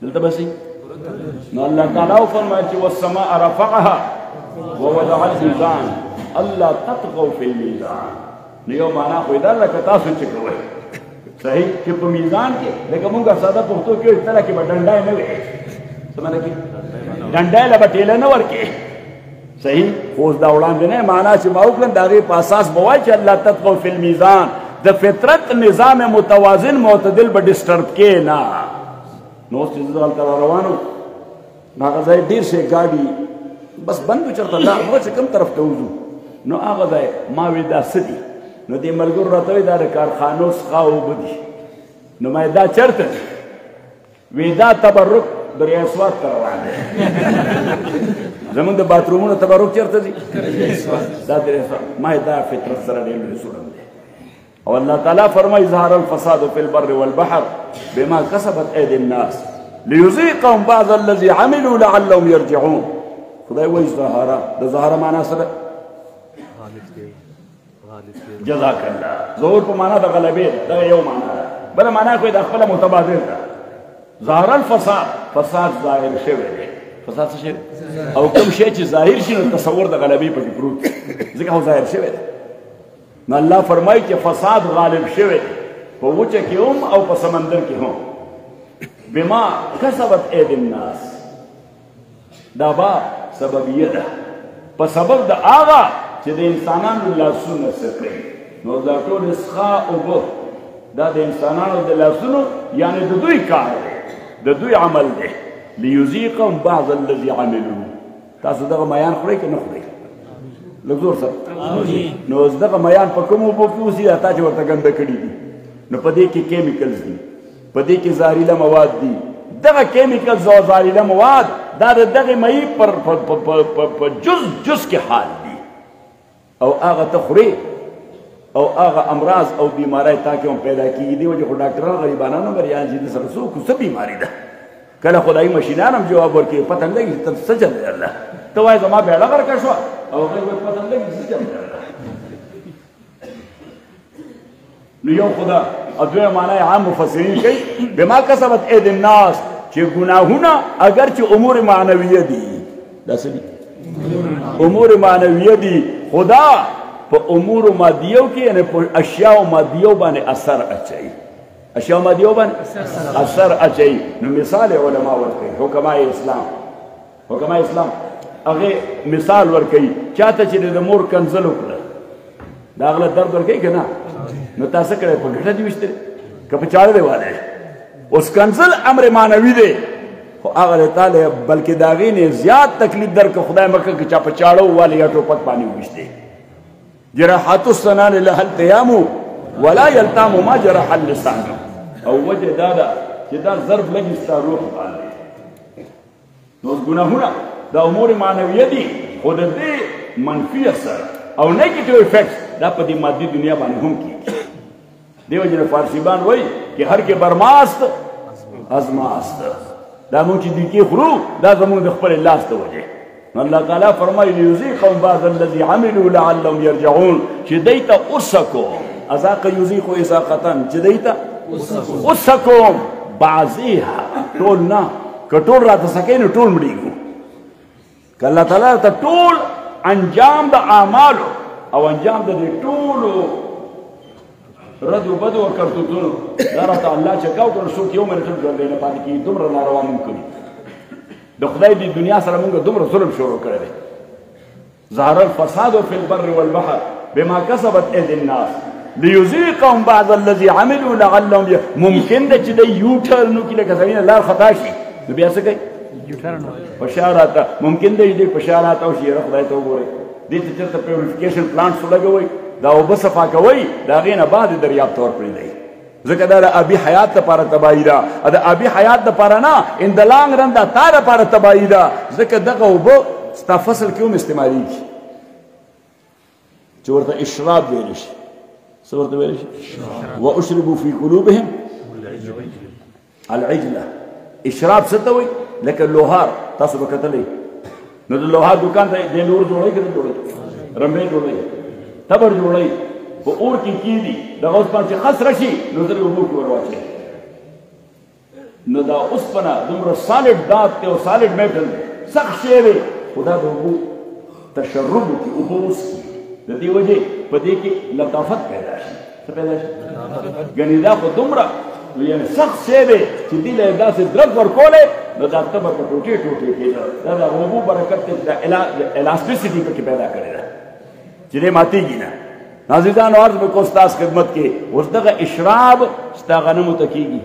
Speaker 1: دلته به صحیح. نو الله تعالی وفرمایل چې والسماء رفعها ووضع الميزان الا تطغوا في الميزان. نو یو معنا خو دا لکه تاسو چې کوئ صحیح، چې په میزان کې لکه مونږ ساده پښتو کې تله کې به ډنډای نه وي، څه معنی کې ډنډای له به ټېله نه ورکې. صحیح؟ اوس دا وړاندې نه معنا چې ما وکړم د هغې په اساس به وایي چې الله تطغوا فی المیزان، د فطرت نظام متوازن معتدل به ډسټرب کې نه. نو اوس چې زه هلته را روان وم، نو هغه ځای ډېر شی ګاډي بس بند و چېرته لار موږ چې کوم طرف ته وځو، نو هغه ځای ما وی دا څه دي؟ نو دې ملګرو راته وایي دا د کارخانو څخه اوبه دي. نو ما دا چېرته؟ وی دا تبرک دریای سوات ته روان دی. زمونږ د باترومونو تبرک چېرته دي؟ دا دریای سوات. ما دا فطرت سره ډېر لوی ظلم دی. او الله تعالی فرمایي ظهر الفساد فی البر والبحر بما کسبت ایدی الناس لیذیقهم بعض الذی عملوا لعلهم یرجعون. خدای وایي ظهاره، د ظهاره معنا سره جزاک الله. ظهور په معنا د غلبې ده، دغه یو معنا ده. بله معنا خو یې د خپله متبادل ده. ظهر الفساد، فساد ظاهر شوی دی. فساد څه شی دی؟ او کوم شی چې ظاهر شي نو تصور د غلبې پکې پروت دی، ځکه خو ظاهر شوی دی. نو الله فرمایي چې فساد غالب شوی دی په وچه کې هم او په سمندر کې هم. بما کسبت اید الناس دا با سببیه ده په سبب د هغه چې د انسانانو لاسونه سکړي نو دا ټول اسخا اوبه دا د انسانانو د لاسونو یعنی د دوی کار دی د دوی عمل دی لیذیقهم بعض الذي عملوا تاسو دغه میان خورئ که نه خورئ لږ زور سره نو اوس دغه میان په کومو اوبو کې اوسي دا تا چې ورته ګنده کړي دي نو په دې کې کیمیکلز دي په دې کې زهریله مواد دي دغه کیمیکلز او زهریله مواد دا د دغې مئی په جز کې حال دي او هغه ته خورې او هغه امراض او بیماری تا کې هم پیدا کېږي دې وجې خو ډاکټران غریبانان هم ریان چې د سره څوک څه بیماري ده کله خدایي مشینان هم جواب ورکوي پته نه لګي ته څه چل دی الله ته وایې زما بیړه غرقه شوه او هغوی وایي پته نه لګي څه چل دی الله نو یو خدا او دویمه معنی عام مفسرین کوي بما کسبت اید الناس چې ګناهونه اگر چې امور معنویه دي دا څه دي امور معنویه دي خدا په امور مادیو کې یعنی په اشیاء مادیو باندې اثر اچوي اشیاء مادیو باندې اثر اچوي نو مثال علما ورکوي حکمای اسلام هغه مثال ورکوي چاته چې د مور کنځل وکړه د هغه درد ورکوي که نه نو تاسو کړی په ګټه دي ویشتلی که په چاړه دی والی اوس کنځل امر معنوي دی خو هغه تعالی بلکې د هغې نه زیات تکلیف درکړه خدای مه کړه که چا په چاړه ووالي یا ټوپک باندې وویشتې جراحات السنان لها التیام ولا یلتام ما جرح اللسان او وجه دا ده چې دا ضرب لګي ستا روح باندې نو اوس ګناهونه دا امور معنویه دي خو د دې منفي اثر او نیگیټیو افیکټس دا په دې مادي دنیا باندې هم کېږي دې وجې نه فارسیبان وایي چې هر کې برماست ازماست دا مونږ چې دیکې خورو دا زمونږ د خپل لاس د وجې نو الله تعالی فرمایي لیذیقهم بعض الذي عملوا لعلهم یرجعون چې دوی ته اوسکو اذاق یذیق اذاقه چې دوی ته اوسکو بعضیها ټول نه که ټول راته سکئ نو ټول مړېږو که الله تعالی ته ټول انجام د اعمالو او انجام د دې ټولو ردو بدو او کرتوتونو دا راته الله چکاو کړه څوک یو منټ هم ژوندی نه پاتې کېږي دومره ناروا مونږ کړي د خدای دې دنیا سره مونږ دومره ظلم شروع کړی دی ظهر الفساد فی البر والبحر بما کسبت اید الناس لیذیقهم بعض الذي عملوا لعلهم ممکن ده چې دی یو ټرن وکړي لکه زمینه لار خطا شي نو بیا څه کوي په شا راته ممکن دی چې په شا راته وشي یاره خدای ته وګورئ دې ته چېرته پیوریفیکیشن پلانټس ولګوئ دا اوبه صفا کوئ د هغې نه بعد دریاب ته ورپرېږدئ ځکه دا د آبي حیات دپاره تباهي ده د آبي حیات دپاره نه ان د لانګ رن دا تا دپاره تباهي ده ځکه دغه اوبه ستا فصل کې هم استعمالېږي چې ورته اشراب ویلی شي څه ورته ویلی شي واشربوا فی قلوبهم العجله اشراب څه ته وایي لکه لوهار تاسو به کتلی نو د لوهار دوکان ته د لور جوړوئ که نه جوړوئ رمبې جوړوئ تبر جوړوئ په اور کې کېږدي دغه اوسپنه چې خس راشي نو زر اوبو کې ور واچوئ نو دا اوسپنه دومره سالډ دات دی او سالډ میټل دی سخت شی دی خو دا د اوبو تشرب وکړي اوبه وڅښي د دې وجې په دې کې لطافت پیدا شي څه پیدا شي ګنې دا خو دومره یعنې سخت شی دی چې دې له داسې درک ورکولی نو دا تبر په ټوټې ټوټې کېده دا د اوبو برکت دی دا الاسټیسټي پکې پیدا کړې ده چې دې ماتېږي نه ناظرانو عرض به کو ستاسو خدمت کې اوس دغه اشراب ستا غنمو ته کېږي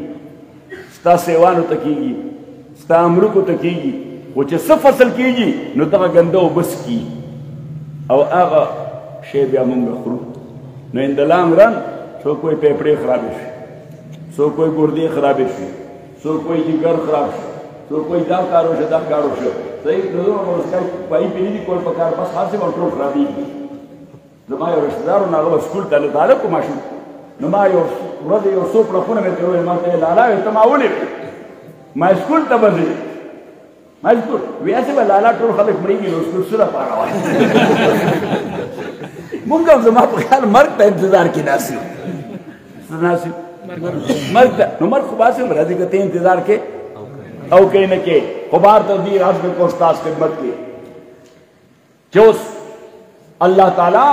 Speaker 1: ستا سیوانو ته کېږي ستا امرکو ته کېږي خو چې څه فصل کېږي نو دغه ګنده اوبه څکي او هغه شی بیا مونږ خورو نو ان د لانګ رن څوک وایي پیپړې خرابې شوې څوک وایي ګردې خرابې شوې څوک وایي جګر خراب شو څوک وایي دا کار وشو دا کار وشو صحیح نو پایي پېلي دي کول پکار بس هر څه به ټول خرابېږي زما یو رشته دار و نو هغه سکول ته طالب کو ماشوم نو ما یو ورځ یو څو پړکونه مې ته وویل ما ته لالا وایي ته ما ولې ما سکول ته به ځې ما سکول وایي هسې به لالا ټول خلک مړېږي نو سکول څه لپاره وایي مونږ هم زما په خیال مرګ ته انتظار کې ناست یو څه ناست یو مرګ ته نو مرګ خو به هسې هم راځي که ته انتظار کې او کوي نه کې خو بار ته دي عرض به کو ستاسو خدمت کې چې اوس الله تعالی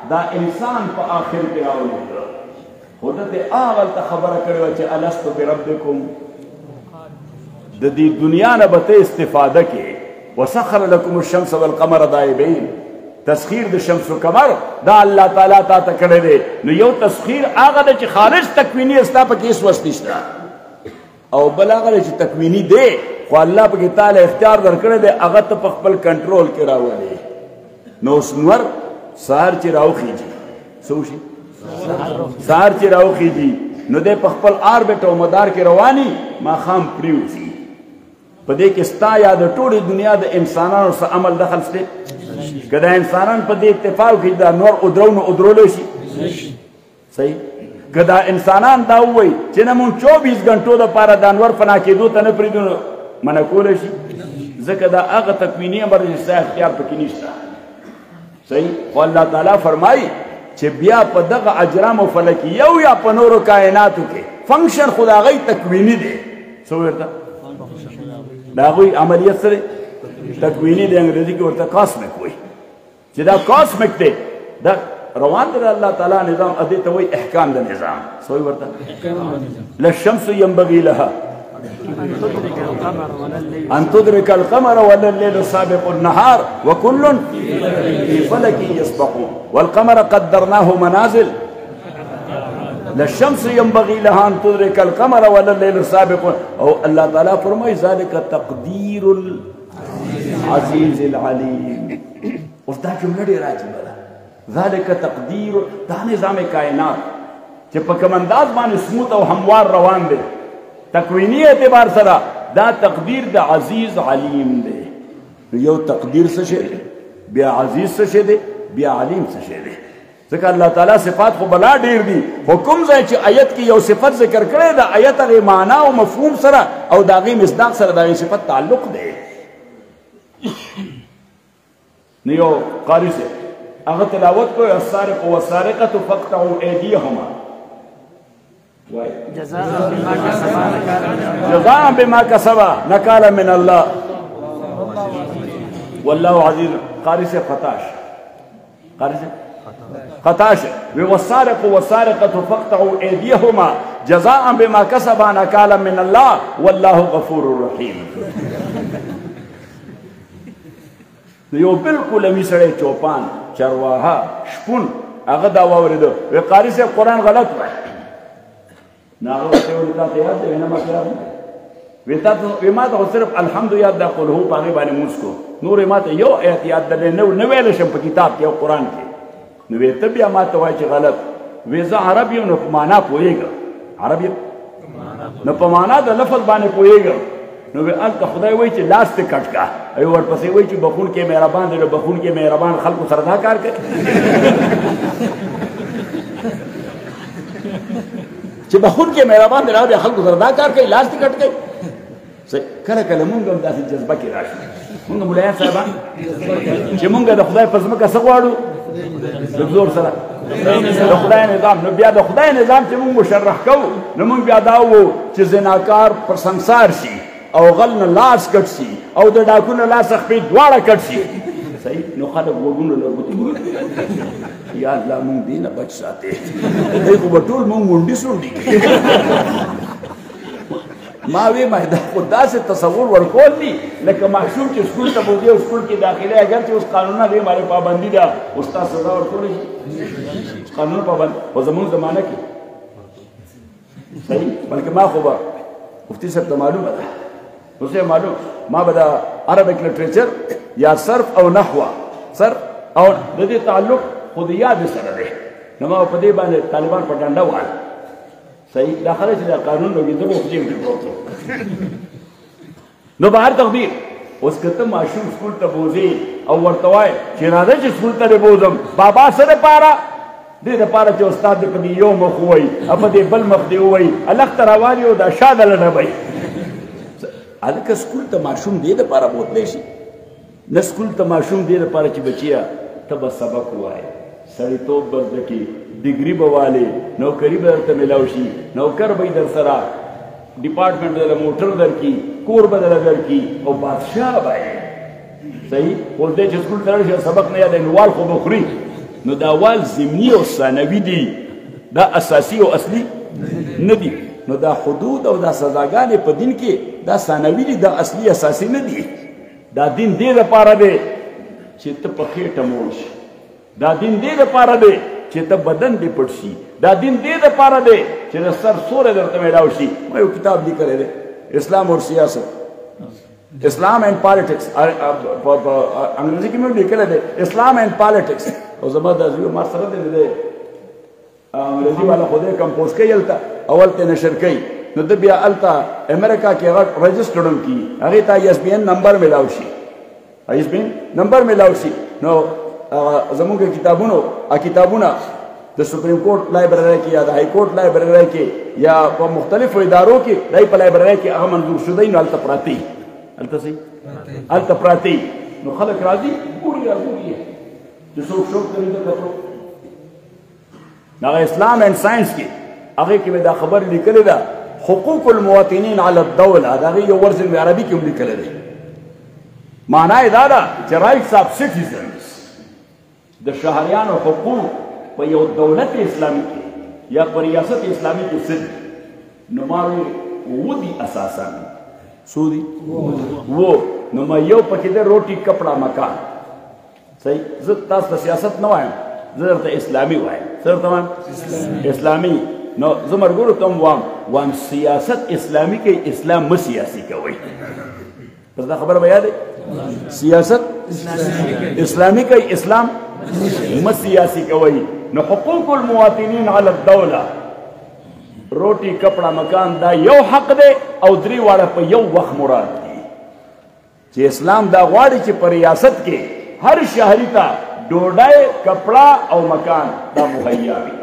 Speaker 1: دا انسان په آخر کې راولېږه خو ده ته هغلته خبره کړې وه چې الستو بربکم د دې دنیا نه به ته استفاده کې وسخر لکم الشمس والقمر دائبین تسخیر د شمس و قمر دا الله تعالی تا ته کړی دی نو یو تسخیر هغه ده چې خارج تکویني ستا پکې هېڅ وس نشته او بل هغه ده چې تکویني دی خو الله پکې تعالی اختیار درکړی دی هغه ته په خپل کنټرول کې راولي نو اوس نور سهار چې راوخیږي څه وشي سهار چې راوخیږي نو دی په خپل آربټ او مدار کې رواني ماښام پرېوځي په دې کې ستا یا د ټولې دنیا د انسانانو سره عمل دخل شته که دا انسانان په دې اتفاق وکړي دا نور ادرو نو ادرولی شي صحیح که دا انسانان دا ووایي چې نه مونږ 24 غنټو دپاره دا نور فنا کېدو ته نه پرېږدو نو منع کولی شي ځکه دا هغه تکویني امر چې ستا اختیار پکې نشته صحیح خو الله تعالی فرمایي چې بیا په دغه اجرام او فلکي یو یا په نورو کائناتو کې فنکشن خو د هغوی تکویني دی څه ورته د هغوی عملیت سره تکوینی دی انګریزي کې ورته کاسمک وایي چې دا کاسمک دی دا روان دی د الله تعالی نظام دې ته وایي احکام د نظام څه وایي ورته للشمس ينبغي لها ان تدرك القمر ولا الليل سابق النهار وكل في فلك يسبحون والقمر قدرناه منازل للشمس ينبغي لها ان تدرك القمر ولا الليل سابق او الله تعالی فرمایي ذلك تقدير عزیز العلیم اوس دا جمله ډېره عجیبه ده ذلک تقدیر دا نظام کائنات چې په کوم انداز باندې سموت او هموار روان دی تکویني اعتبار سره دا تقدیر د عزیز علیم دی یو تقدیر څه شی دی بیا عزیز څه شی دی بیا علیم څه شی دی ځکه الله تعالی صفات خو بلا ډېر دي خو کوم ځای چې آیت کې یو صفت ذکر کړی د آیت هغې معنا او مفهوم سره او د هغې مصداق سره د هغې صفت تعلق دی نو یو قاری سے هغه تلاوت کوي السارق والسارقة فاقطعوا أيديهما جزاء بما كسبا نكالا من الله والله عزيز قاری سے خطاش قاری سے خطاش والسارق والسارقة فاقطعوا أيديهما جزاء بما كسبا نكالا من الله والله غفور رحيم یو بالکل امی سړی چوپان چرواها شپون هغه دا واورېده وی قاري صاحب قرآن غلط وایي نو هغه ورته ویل تا ته یاد دی وی نه ماته یاد وی ما ته خو صرف الحمد یاد ده قل هو په هغې باندې مونځ کو نور یې ما ته یو ایت یاد ده نه ویلی شم په کتاب کې او قرآن کې نو وی ته بیا ما ته وایي چې غلط وی زه عرب یم نو په معنا پوهېږم عرب یم نو په معنا د لفظ باندې پوهېږم نو وی هلته خدای وایي چې لاس ته کټ کا ایو ورپسې وایي چې بخونکی مهربان دی نو بخونکی مهربان خلکو سره دا کار کوي چې بخونکی مهربان دی بیا خلکو سره دا کار کوي لاس ته کټ کوي کله کله مونږ هم داسې جذبه کې راشو مونږ ملایان صاحبان چې مونږ د خدای په ځمکه څه غواړو د زور سره د خدای نظام نو بیا د خدای نظام چې مونږ مشرح کوو نو مونږ بیا دا وو چې زناکار پر سنګسار شي او غل نه لاس کټ شي او د ډاکو نه لاس خپې دواړه کټ شي صحیح نو خلک وګونو له یا الله مونږ دې نه بچ ساتې دی خو به ټول مونږ غونډې سونډې ما وی ما دا خو داسې تصور ورکول دي لکه ماشوم چې سکول ته بوځي او سکول کې داخله اگر چې اوس قانونونه دې باندې پابندي ده استاد سزا ورکولی شي قانون پابند خو زمونږ زمانه کې صحیح بلکې ما خو به مفتي صاحب ته معلومه ده اوس یې معلوم ما به د عربک لټریچر یا صرف او نحوه صرف او د دې تعلق خو د یاد سره دی نو ما په دې باندې طالبان په ډنډه وهل صحیح دا خلک چې دا قانون لګېده به خو جیب کې پروت نو بهر تقدیر اوس که ته ماشوم سکول ته بوځې او ورته وایې چې راځه چې سکول ته دې بوځم بابا څه دپاره دې دپاره چې استاد دې په دې یو مخ ووایي او په دې بل مخ دې ووایي هلک ته راوالي او دا شا دله ډبئ هلکه سکول ته ماشوم دې دپاره بوتلی شي نه سکول ته ماشوم دې دپاره چې بچیه ته به سبق ووایې سړیتوب به زده کړي ډګري به والې نوکري به درته میلاو شي نوکر به یې در سره ډپارټمنټ به درله موټر درکړي کور به درله درکړي او بادشاه به یې صحیح اوس دی چې سکول ته لاړ شي سبق نه یادوي نو وال خو به خوري نو دا وال ضمني او ثانوي دي دا اساسي او اصلي نه دي نو دا حدود او دا سزاګانې په دین کې دا ثانوي دي، دا اصلي اساسي نه دي. دا دین دې لپاره دی چې ته په خېټه موړ شي، دا دین دې لپاره دی چې ته بدن دې پټ شي، دا دین دې لپاره دی چې د سر سوری درته میلاو شي. ما یو کتاب لیکلی دی اسلام اور سیاست، اسلام اینڈ پالیټکس، انګریزي کې مې لیکلی دی اسلام اینڈ پالیټکس. او زما دا زوی ما سره دی انګریزي والا خو دې کمپوز کوي هلته اول ته نشر کوي، نو د بیا هلته امریکا کې هغه رجسټرډ هم کي، هغې ته ISBN نمبر میلاو شي، ISBN نمبر میلاو شي. نو زمونږ کتابونه د سپریم کورټ لایبرری کې یا د های کورټ لایبرری کې یا په مختلفو ادارو کې دای په لایبرری کې هغه منظور شوی نو هلته پراته وي، هلته پراته وي. نو خلک راځي ګوري چې څوک شوق کوي د کتلو. هغه اسلام اینډ ساینس کې هغې کې مې دا خبر لیکلې ده حقوق المواطنین علی الدوله، د هغې یو ورزن مې عربي کې هم لیکلی دی. معنا یې دا ده چې رایټس آف سټیزنز، د شهریانو حقوق په یو دولت اسلامي کې یا په ریاست اسلامي کې څه دي؟ نو ما ویل اووه دي اساساً. څو دي؟ اووه. نو ما یو پکې دی روټي کپړه مکان. صحیح. زه تاسو ته سیاست نه وایم، زه درته اسلامي وایم. څه درته وایم؟ اسلامي. نو زه ملګرو ته هم وایم سیاست اسلامي کوي، اسلام مه سیاسي کوئ. بس دا خبره به یادې، سیاست اسلامي کوي، اسلام مه سیاسي کوئ. نو حقوق المواطنین علی الدوله، روټي کپړه مکان دا یو حق دی او درې واړه په یو وخت مراد دي چې اسلام دا غواړي چې په ریاست کې هر شهري ته ډوډۍ، کپړه او مکان دا مهیا وي.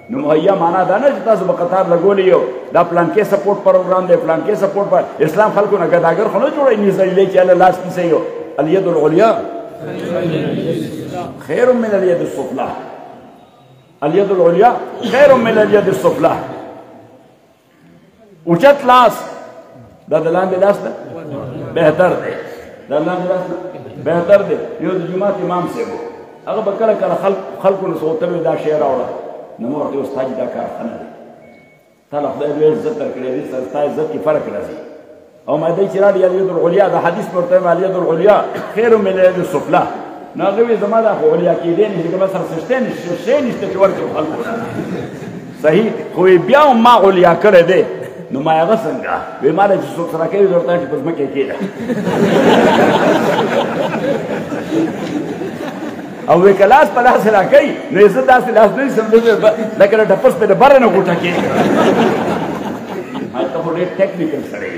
Speaker 1: نو مهیا معنا دا نه چې تاسو به قطار لګولی یو دا پلانکې سپورټ پروګرام دی، پلانکې سپورټ پر اسلام خلکو نه ګداګر خو نه جوړوي نیزلې چې الله لاس نیسئ یو الید العلیا خیر من الید السفلی، الید العلیا خیر من الید السفلی. اوچت لاس دا د لاندې لاس نه بهتر دی، دا لاندې لاس نه بهتر دی. یو د جومات امام صاحب هغه به کله کله خلکو نه څه ورته وي دا شی راوړه، نو ما ورته ویل ستا چې دا کار ښه نه دی، تا له خدای ډېر عزت درکړی دی، ستا عزت کې فرق راځي. او ما دی چې راډي الید العلیا دا حدیث مې ورته وایم الید العلیا خیر من الید السفلی. نو هغه وایي زما دا خو علیا کېدی نه شي که ما سره څه شی نشته چې ورکړم خلکو ته. صحیح. خو بیا هم ما علیا کړی دی. نو ما هغه څنګه وایي ما له چې څوک سره کوي ورته چې په ځمکه یې کېږده او وی که لاس په لاس راکوي نو یې زه داسې لاس نه نیسم لکه د ټپس پې د بره نه غوټه کېږي. هلته خو ډېر ټیکنیکل سړی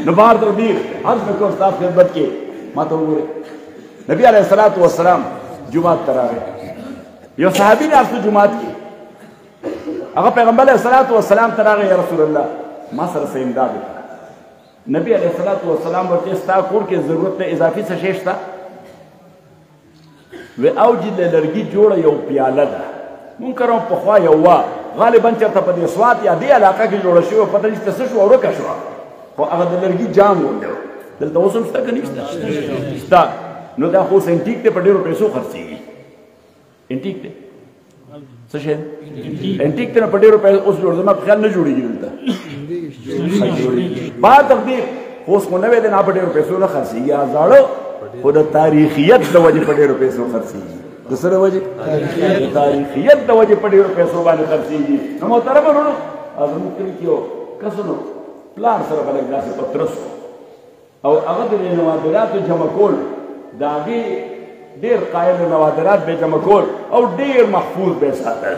Speaker 1: نو بهر تودیر عرض مې کوم ستا خدمت کې ما ته وګورئ نبي علیه الصلاة والسلام جومات ته راغی، یو صحابي ناست و جومات کې، هغه پیغمبر علیه الصلاة والسلام ته راغی یا رسول الله ما سره څه امداد وکړه. نبي علیه الصلاة والسلام ورته ستا کور کې ضرورت ته اضافي څه شی شته؟ وی اوجې له لرګي جوړه یو پیاله ده، منکر هم پخوا یو وه غالبا چېرته په دې سوات یا دې علاقه کې جوړه شوې پته نشته څه شوه ورکه شوه، خو هغه د لرګي جام غوندې و. دلته اوس هم شته که نشته؟ شته. نو دا خو انټیک دی، په ډېرو پیسو خرڅېږي. انټیک دی څه شی انټیک دی، نو په ډېرو پیسو اوس جوړ زما په خیال نه جوړېږي دلته بهر تقدیر خو اوس خو نوی دی نه په ډېرو پیسو نه خرڅېږي، زاړه خو د تاریخیت د وجې په ډېرو پیسو خرڅېږي. د څه د وجې؟ د تاریخیت د وجې په ډېرو پیسو باندې خرڅېږي. نو محترمه وروڼو زموږ کلي کې یو کس نو پلار سره به لږ داسې پترس و او هغه د نوادراتو جمع کول د هغې ډېر قایل نوادرات به جمع کول او ډېر محفوظ به یې ساتل.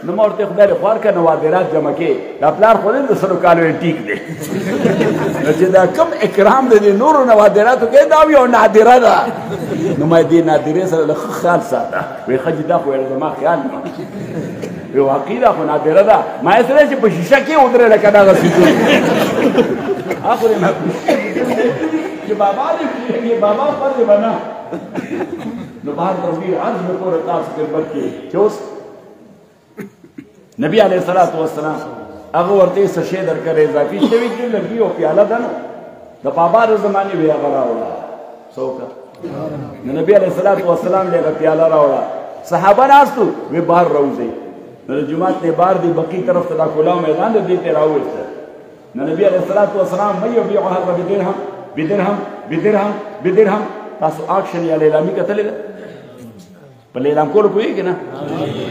Speaker 1: نو ما ورته خدای دې خوار کړه نوادرات جمع کې دا پلار خو د سلو کالو انټیک دی نو چې دا کوم اکرام دی د نورو نوادراتو کې دا یو نادره ده. نو ما دې نادرې سره له ښه خیال ساته. وایي ښه چې دا خو زما خیال نه وي واقعي دا خو نادره ده. ما یې سره چې په شیشه کې ودرې لکه دغه څیزونه اخر یې چې بابا دې بابا فرض به نه. نو بهر تصویر عرض مې کوله تاسو خدمت کې چې اوس نبي علیه الصلاة والسلام هغه ورته یې څه شی درکړی اضافي شوي چې لرګي او پیاله ده نو د بابا د زمانې وی هغه راوړه څه وکړه. نو نبي علیه الصلاة والسلام یې هغه پیاله راوړه. صحابه ناست وو وی بهر راوځئ نو د جماعت نه بار دی بقی طرف ته دا کولاو میدان د دې ته راوسته نو نبی علیه الصلاۃ والسلام مې یو بیعها بدرهم بدرهم بدرهم بدرهم تاسو اکشن یا لیلامی کتلې په لیلام کولو پوهېږي نه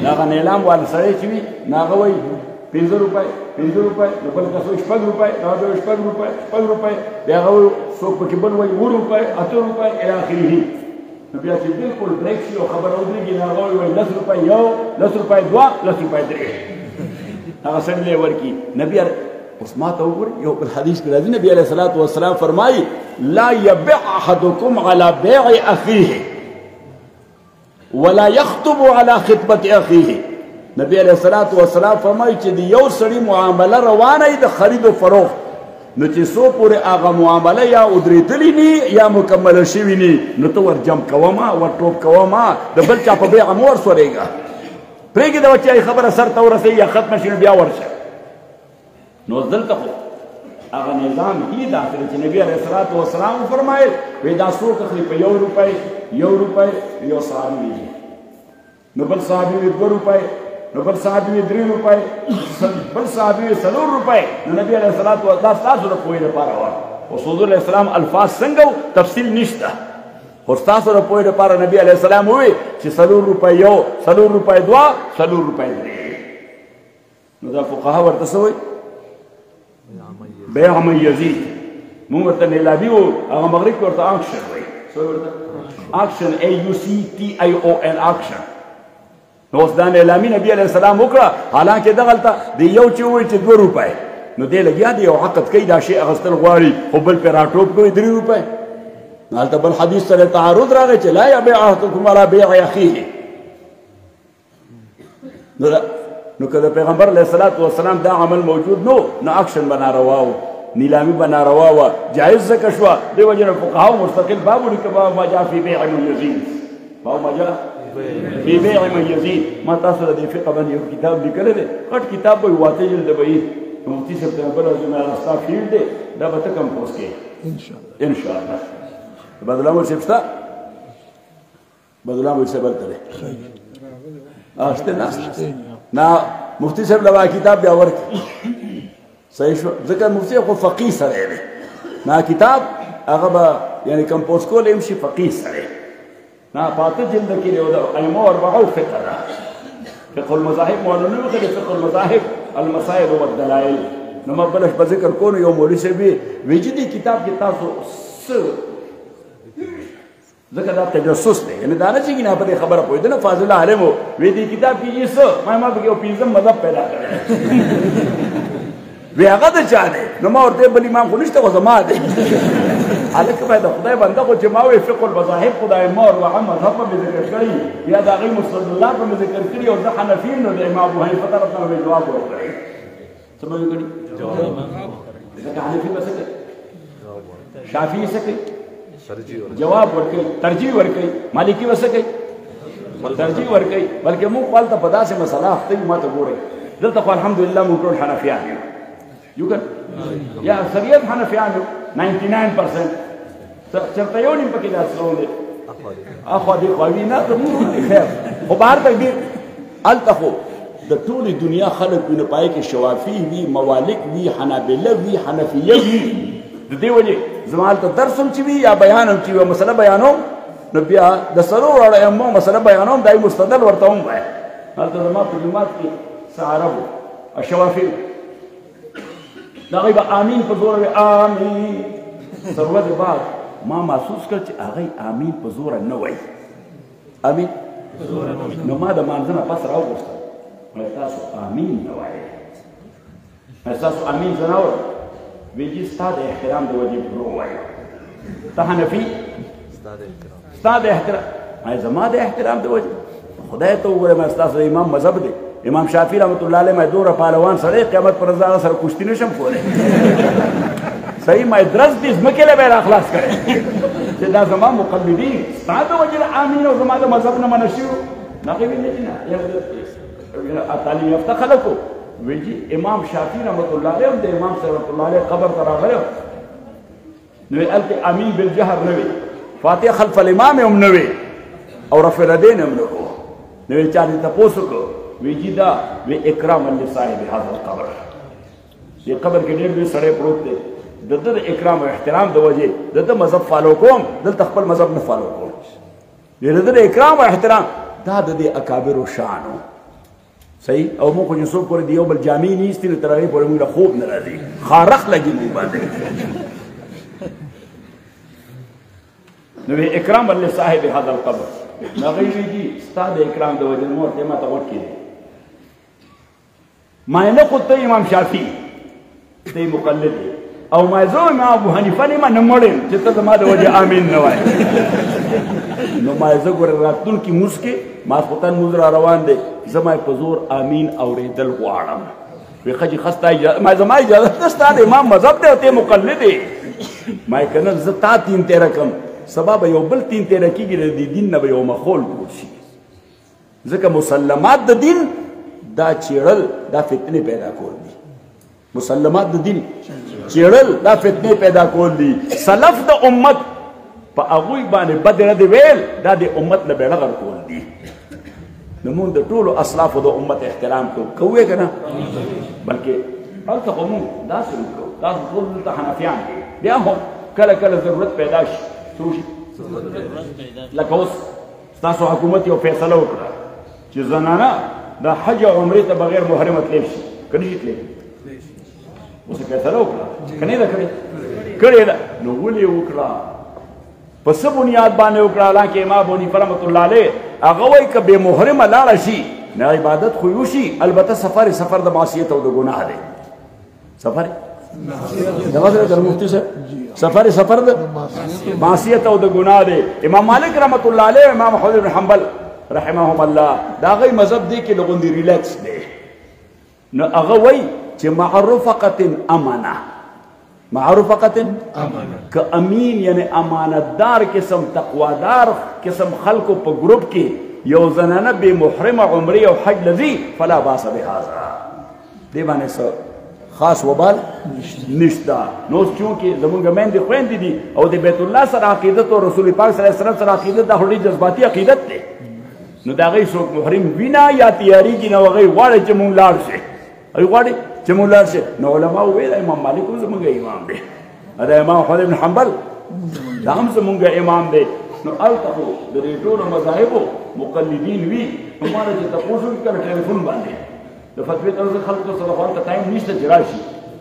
Speaker 1: هغه نیلام وال سړی چې وي نو هغه وایي 5 روپۍ 5 روپۍ نو بل کس وایي 6 روپۍ هغه بیا 6 روپۍ 6 روپۍ بیا هغه وایي څوک پکې بل وایي 7 روپۍ 8 روپۍ الی اخره نو بیا چې بالکل بریک شي او خبره ودرېږي نو هغه وایي 10 روپۍ یو 10 روپۍ دوه 10 روپۍ درې هغه سړی لی ورکړي نبي اوس ما ته وګورئ یو بل حدیث کې راځي نبي علیه الصلاۃ والسلام فرمایي لا یبع احدکم علی بیع اخیه ولا يخطب على خطبة أخيه نبی علیہ الصلوۃ والسلام فرمایي چې د یو سړي معامله روانه وي د خرید او فروخت نو چې څو پورې هغه معامله یا ودرېدلې ني یا مکمله شوي ني نو ته ور جمع کوما ور ټوپ کوما د بل چا په بیع مو ورسورېږه پرېږدې د چې خبره سر ته ورسوي یا ختمه شي بیا ورشه نو دلته خو هغه نظام هی داخله چې نبی علیه الصلوۃ والسلام فرمایل وی دا څوک اخلي په 1 روپۍ 1 روپۍ یو صحابي وي نو بل صحابي وي 2 روپۍ نو بل صحابي وي 3 روپۍ بل صحابي وي 4 روپۍ نو نبی علیه الصلوۃ والسلام تاسو د پوهې لپاره وایي او حضور علیه السلام الفاظ څنګه تفصیل نشته خو تاسو د پوهې لپاره نبی علیه السلام وایي چې 4 روپۍ یو 4 روپۍ دوه 4 روپۍ درې نو دا فقها ورته څه وایي بیع میزید مونږ ورته نیلابي وو هغه مغرب کې ورته اکشن وایي څه ورته اکشن AUCTION اکشن نو اوس دا نیلامي نبي علیه السلام وکړه حالانکې دغلته د یو چې وایي چې 2 روپۍ نو دی لګیا دی یو عقد کوي دا شی اخیستل غواړي خو بل پرې راټوپ کوي 3 روپۍ نو هلته بل حدیث سره تعارض راغی چې لا یبیع احدکم علی بیع اخیه نو که د پیغمبر علیه الصلاۃ والسلام دا عمل موجود نو اکشن به ناروا و نیلامي به ناروا وه جایز ځکه شوه دې وجې نه فقهاو مستقل باب ولیکه باب ما جاء فی بیع من یزید باب ما جاء فی بیع من یزید ما تاسو د دې فقه باندې یو کتاب لیکلی دی غټ کتاب به وي 8 جلده به وي مفتي صاحب ته بله ورځ ستا فیلډ دی دا به ته کمپوز کوې انشاءالله بدلام صاحب شته بدلام صاحب هلته دی شته ناسته نا مفتی صاحب لوا کتاب بیا ورکړي صحیح شو ځکه مفتی خو فقيه سره دی نا کتاب هغه به یعنی کمپوز کول هم شي فقيه سره نا پاته جلد کې دی او ایمو 40 فقه ده فقه المذاهب مولانا وکړي فقه المذاهب المسائل والدلائل نو ما بلش په ذکر کوو یو مولوی صاحب ویجی دی کتاب کې تاسو ځکه دا تجسس دی یعنی دا نه چې نه په خبره پوهېده نه فاضل عالم و وی دې کتاب کې یې څه ما پکې یو پنځم مذهب پیدا کړی وی هغه د چا دی نو ما ورته بل امام خو نشته خو زما دی هلکه باید د خدای بنده خو چې ما وی فقه المذاهب خدای مور و عم مذهب په ذکر کړی یا د هغې مستدلات په ذکر کړي او زه حنفي یم نو د امام ابو حنیفه طرف نه مې جواب ورکړی څه به وکړي ځکه حنفي به څه کوي شافعي څه کوي جواب ورکړي ترجیح ورکړي مالکی وسه کوي ترجیح ورکړي بلکې موږ خپل ته په داسې مسله اخته یو ماته ګورئ دلته خو الحمدلله موږ ټول حنفیان یو که یا اکثریت حنفیان یو 99% چېرته یو نیم پکې داسې ډول دی اخوا دې خوا وي نه ته موږ خیر خو بهر تقدیر هلته خو د ټولې دنیا خلک وي نو پای کې شوافي وي موالک وي حنابله وي حنفیه وي د دې وجې زما هلته درس هم چې وي یا بیان هم چې وي مسله بیانوم نو بیا د څلورو اړه ائمو مسله بیانوم دا یې مستدل ورته هم وایه هلته زما په جومات کې څه عرب وو شوافي د هغوی به امین په زوره وي امین تر ورځې بعد ما محسوس کړ چې هغوی امین په زوره نه وایي امین نو ما د مانځه نه پس راوغوښتل تاسو امین نه وایئ تاسو امین زه نه اورم وی جي ستا د احترام د وجې برو وایو ته حنفي ستا د احترام زما د احترام د وجې خدای ته وګورئ ما ستاسو د امام مذهب دی امام شافعي رحمت الله علیه ما دومره پهلوان سړی قیامت پر ورځ هغه سره کشتي نشم کولی صحیح ما درس دې ځمکې له به یې راخلاص کړی چې دا زما مقلدین ستا د وجې د امین او زما د مذهب نه منع شوي هغې ویل چې نه تعلیم یافته خلک وو وی جی امام شافعي رحمت الله علیه هم د امام صاحب رحمت الله علیه قبر ته راغلی نو یې هلته امین بالجهر نه وي فاتحه خلف الامام هم نه وي او رفع الیدین هم نه وو نو یې چا دې تپوس وکړو وی جی دا وی اکراما لصاحب هذا القبر دې قبر کې ډېر لوی سړی پروت دی د ده د اکرام او احترام د وجې د ده مذهب فالو کوم دلته خپل مذهب نه فالو کوم د ده د اکرام او احترام دا د دې اکابرو شانو صحیح او موږ خو چې څوک پورې د یو بل جامې نه ایستي نو تر هغې پورې موږ له خوب نه راځي خارخ لګي موږ باندې نو وی اکرام لصاحب هذا القبر نو هغوی ویږي ستا د اکرام د وجې نه مو ورته ماته غوږ کېدی ما نه خو ته امام شافعي ته یې مقلد یې او ما زه امام ابو حنیفه نه یم نه مړ یم چې ته زما د وجې امین نه وایې نو ما زه ګوره راتلونکي مونځ کې ماسخوتن مونځ را روان دی زما یې په زور امین اورېدل غواړم وی ښه چې ښه ستا ما زما اجازه شته ستا د امام مذهب دی او ته مقلد یې ما یې که نه زه تا تین تېره کړم سبا به یو بل تین تېره کېږي د دې دین نه به یو مخول جوړ شي ځکه مسلمات د دین دا چیړل دا فتنې پیدا کول دي مسلمات د دین چیړل دا فتنې پیدا کول دي سلف د امت په هغوی باندې بد رد ویل دا د امت نه بیړه غر کول دي نو مونږ د ټولو اسلافو د امت احترام کوو که نه بلکې هلته خو مونږ داسې وکړو تاسو ټول دلته حنفیان دي بیا هم کله کله ضرورت پیدا شي څه وشي لکه اوس ستاسو حکومت یو فیصله وکړه چې زنانه د حج او عمرې ته بغیر محرمه تللی شي که نه شي تللی اوس یې فیصله وکړه که نه یې ده کړې کړې ده نو ولې یې وکړه په څه بنیاد باندې وکړه حالانکې امام ابو حنیفه رحمت الله علیه هغه وایي که بې محرمه لاړه شي نه عبادت خو وشي البته سفر د معصیت او د ګناه دی سفر د مفتي صاحب سفر د معصیت او د ګناه دی امام مالک رحمت الله علیه امام احمد بن حنبل رحمهم الله دا هغوی مذهب دی کې لغوندې ریلیکس دی نو هغه وایي چې معرفقة امنه معرفقة که امین یعنی امانتدار قسم تقوادار قسم خلکو په ګروپ کې یو زنانه بې محرمه عمرې او حج لذي فلا باس بهذا دې باندې څه خاص وبال نشته نو چونکې زمونږ میندې خویندې دي او د بیت الله سره عقیدت او رسول پاک صلی الله علیه وسلم سره عقیدت دا ډېر جذباتي عقیدت دی نو د هغوی څوک محرم وینه یا تیارېږي نو هغوی غواړي چې مونږ لاړ شي هغوی غواړي چې مونږ لاړ شي نو علماو ویل امام مالک هم زمونږ امام دی دا امام احمد بن حنبل دا هم زمونږ امام دی نو هلته خو د دې ټولو مذاهبو مقلدین وي نو ما نه چې تپوس وکړي کله ټلیفون باندې د فتوې طرز خلکو سره خو هلته ټایم نشته چې راشي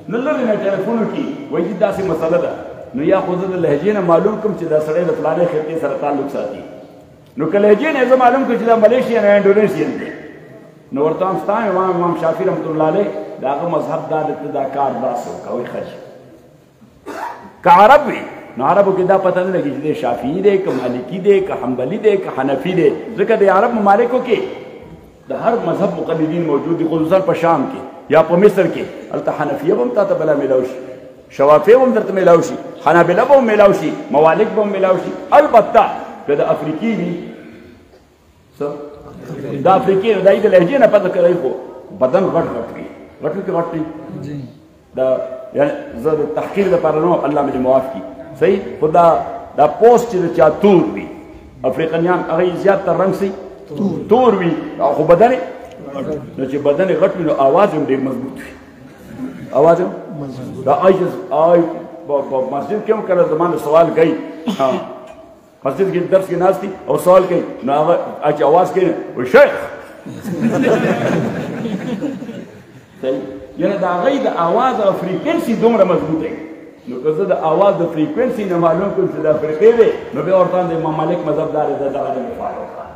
Speaker 1: نه لرې نه ټلیفون وکړي وایي چې داسې مسله ده نو یا خو زه د لهجې نه معلوم کړم چې دا سړی د فلانې خطې سره تعلق ساتي نو که لهجې نه زه معلوم کړم چې دا ملیشین یا انډونیشین دی نو ورته هم ستا امام شافعي رحمت الله علیه د هغه مذهب دا د دا کار داسې وکړه وایي ښه که عرب وي نو عربو کې دا پته نه لګي چې دی شافعي دی که مالکي دی که حنبلي دی که حنفي دی ځکه د عرب ممالکو کې د هر مذهب مقلدین موجود دي خصوصا په شام کې یا په مصر کې هلته حنفیه به هم تا ته بله میلاو شي شوافیه به هم درته میلاو شي حنابله به هم میلاو شي موالک به هم میلاو شي البته که د افریقي وي څه د افریقي د هغې د لهجې نه پته کوي خو بدن غټ غټ وي غټ وي که غټ وي دا یعنی زه د تحقیر دپاره نه الله مې دې معاف کړي صحیح خو دا پوسټ چې د چا تور وي افریقنیان هغه یې زیات تر رنګ سي تور وي خو بدن نو چې بدن یې غټ وي نو اواز هم ډېر مضبوط وي اواز هم دا آی په مسجد کې هم کله زما سوال کوي مسجد کې درس کې ناست دي او سوال کوي نو هغه چې اواز کوي وایي شیخ یعنې د هغوی د اواز او فریکونسي دومره مضبوط دی نو که زه د اواز د فریکونسي نه معلوم کړم چې د افریقې دی نو بیا ورته د امام مالک مذهب دا دی دغه نه مې فالو کړه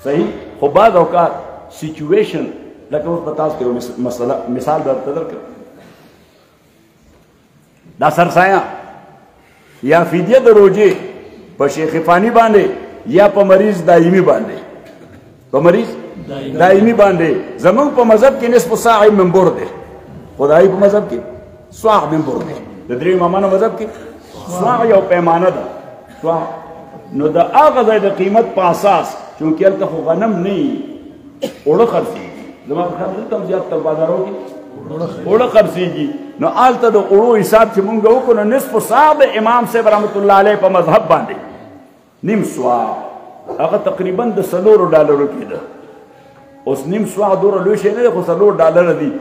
Speaker 1: صحیح خو بعض اوقات سیچویشن لکه اوس په تاسو کې یو مثال درته درکړم دا سرسایه یا فدیه د روژې په شیخ فانی باندې یا په مریض دایمي باندې په مریض دایمي باندې زمونږ په مذهب کې نصف صاع منبر دی خدای په مذهب کې صاع منبر دی د درې امامانو مذهب کې صاع یو پیمانه ده صاع نو د هغه ځای د قیمت په اساس چونکې هلته خو غنم نه وي اوړه خرڅېږي زما په خیال دلته هم زیات تر بازارو کې اوړه خرڅېږي نو هلته د اوړو حساب چې مونږ وکړو نو نصف صاع د امام صاحب رحمت الله علیه په مذهب باندې نیم صاع هغه تقریبا د $4 کېده اوس نیم سوه دومره لوی شی نه دی خو $4 دي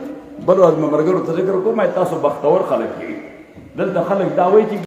Speaker 1: بل ورځ مې ملګرو ته ذکر کوم تاسو بختور خلک یې دلته خلک دا وایي چې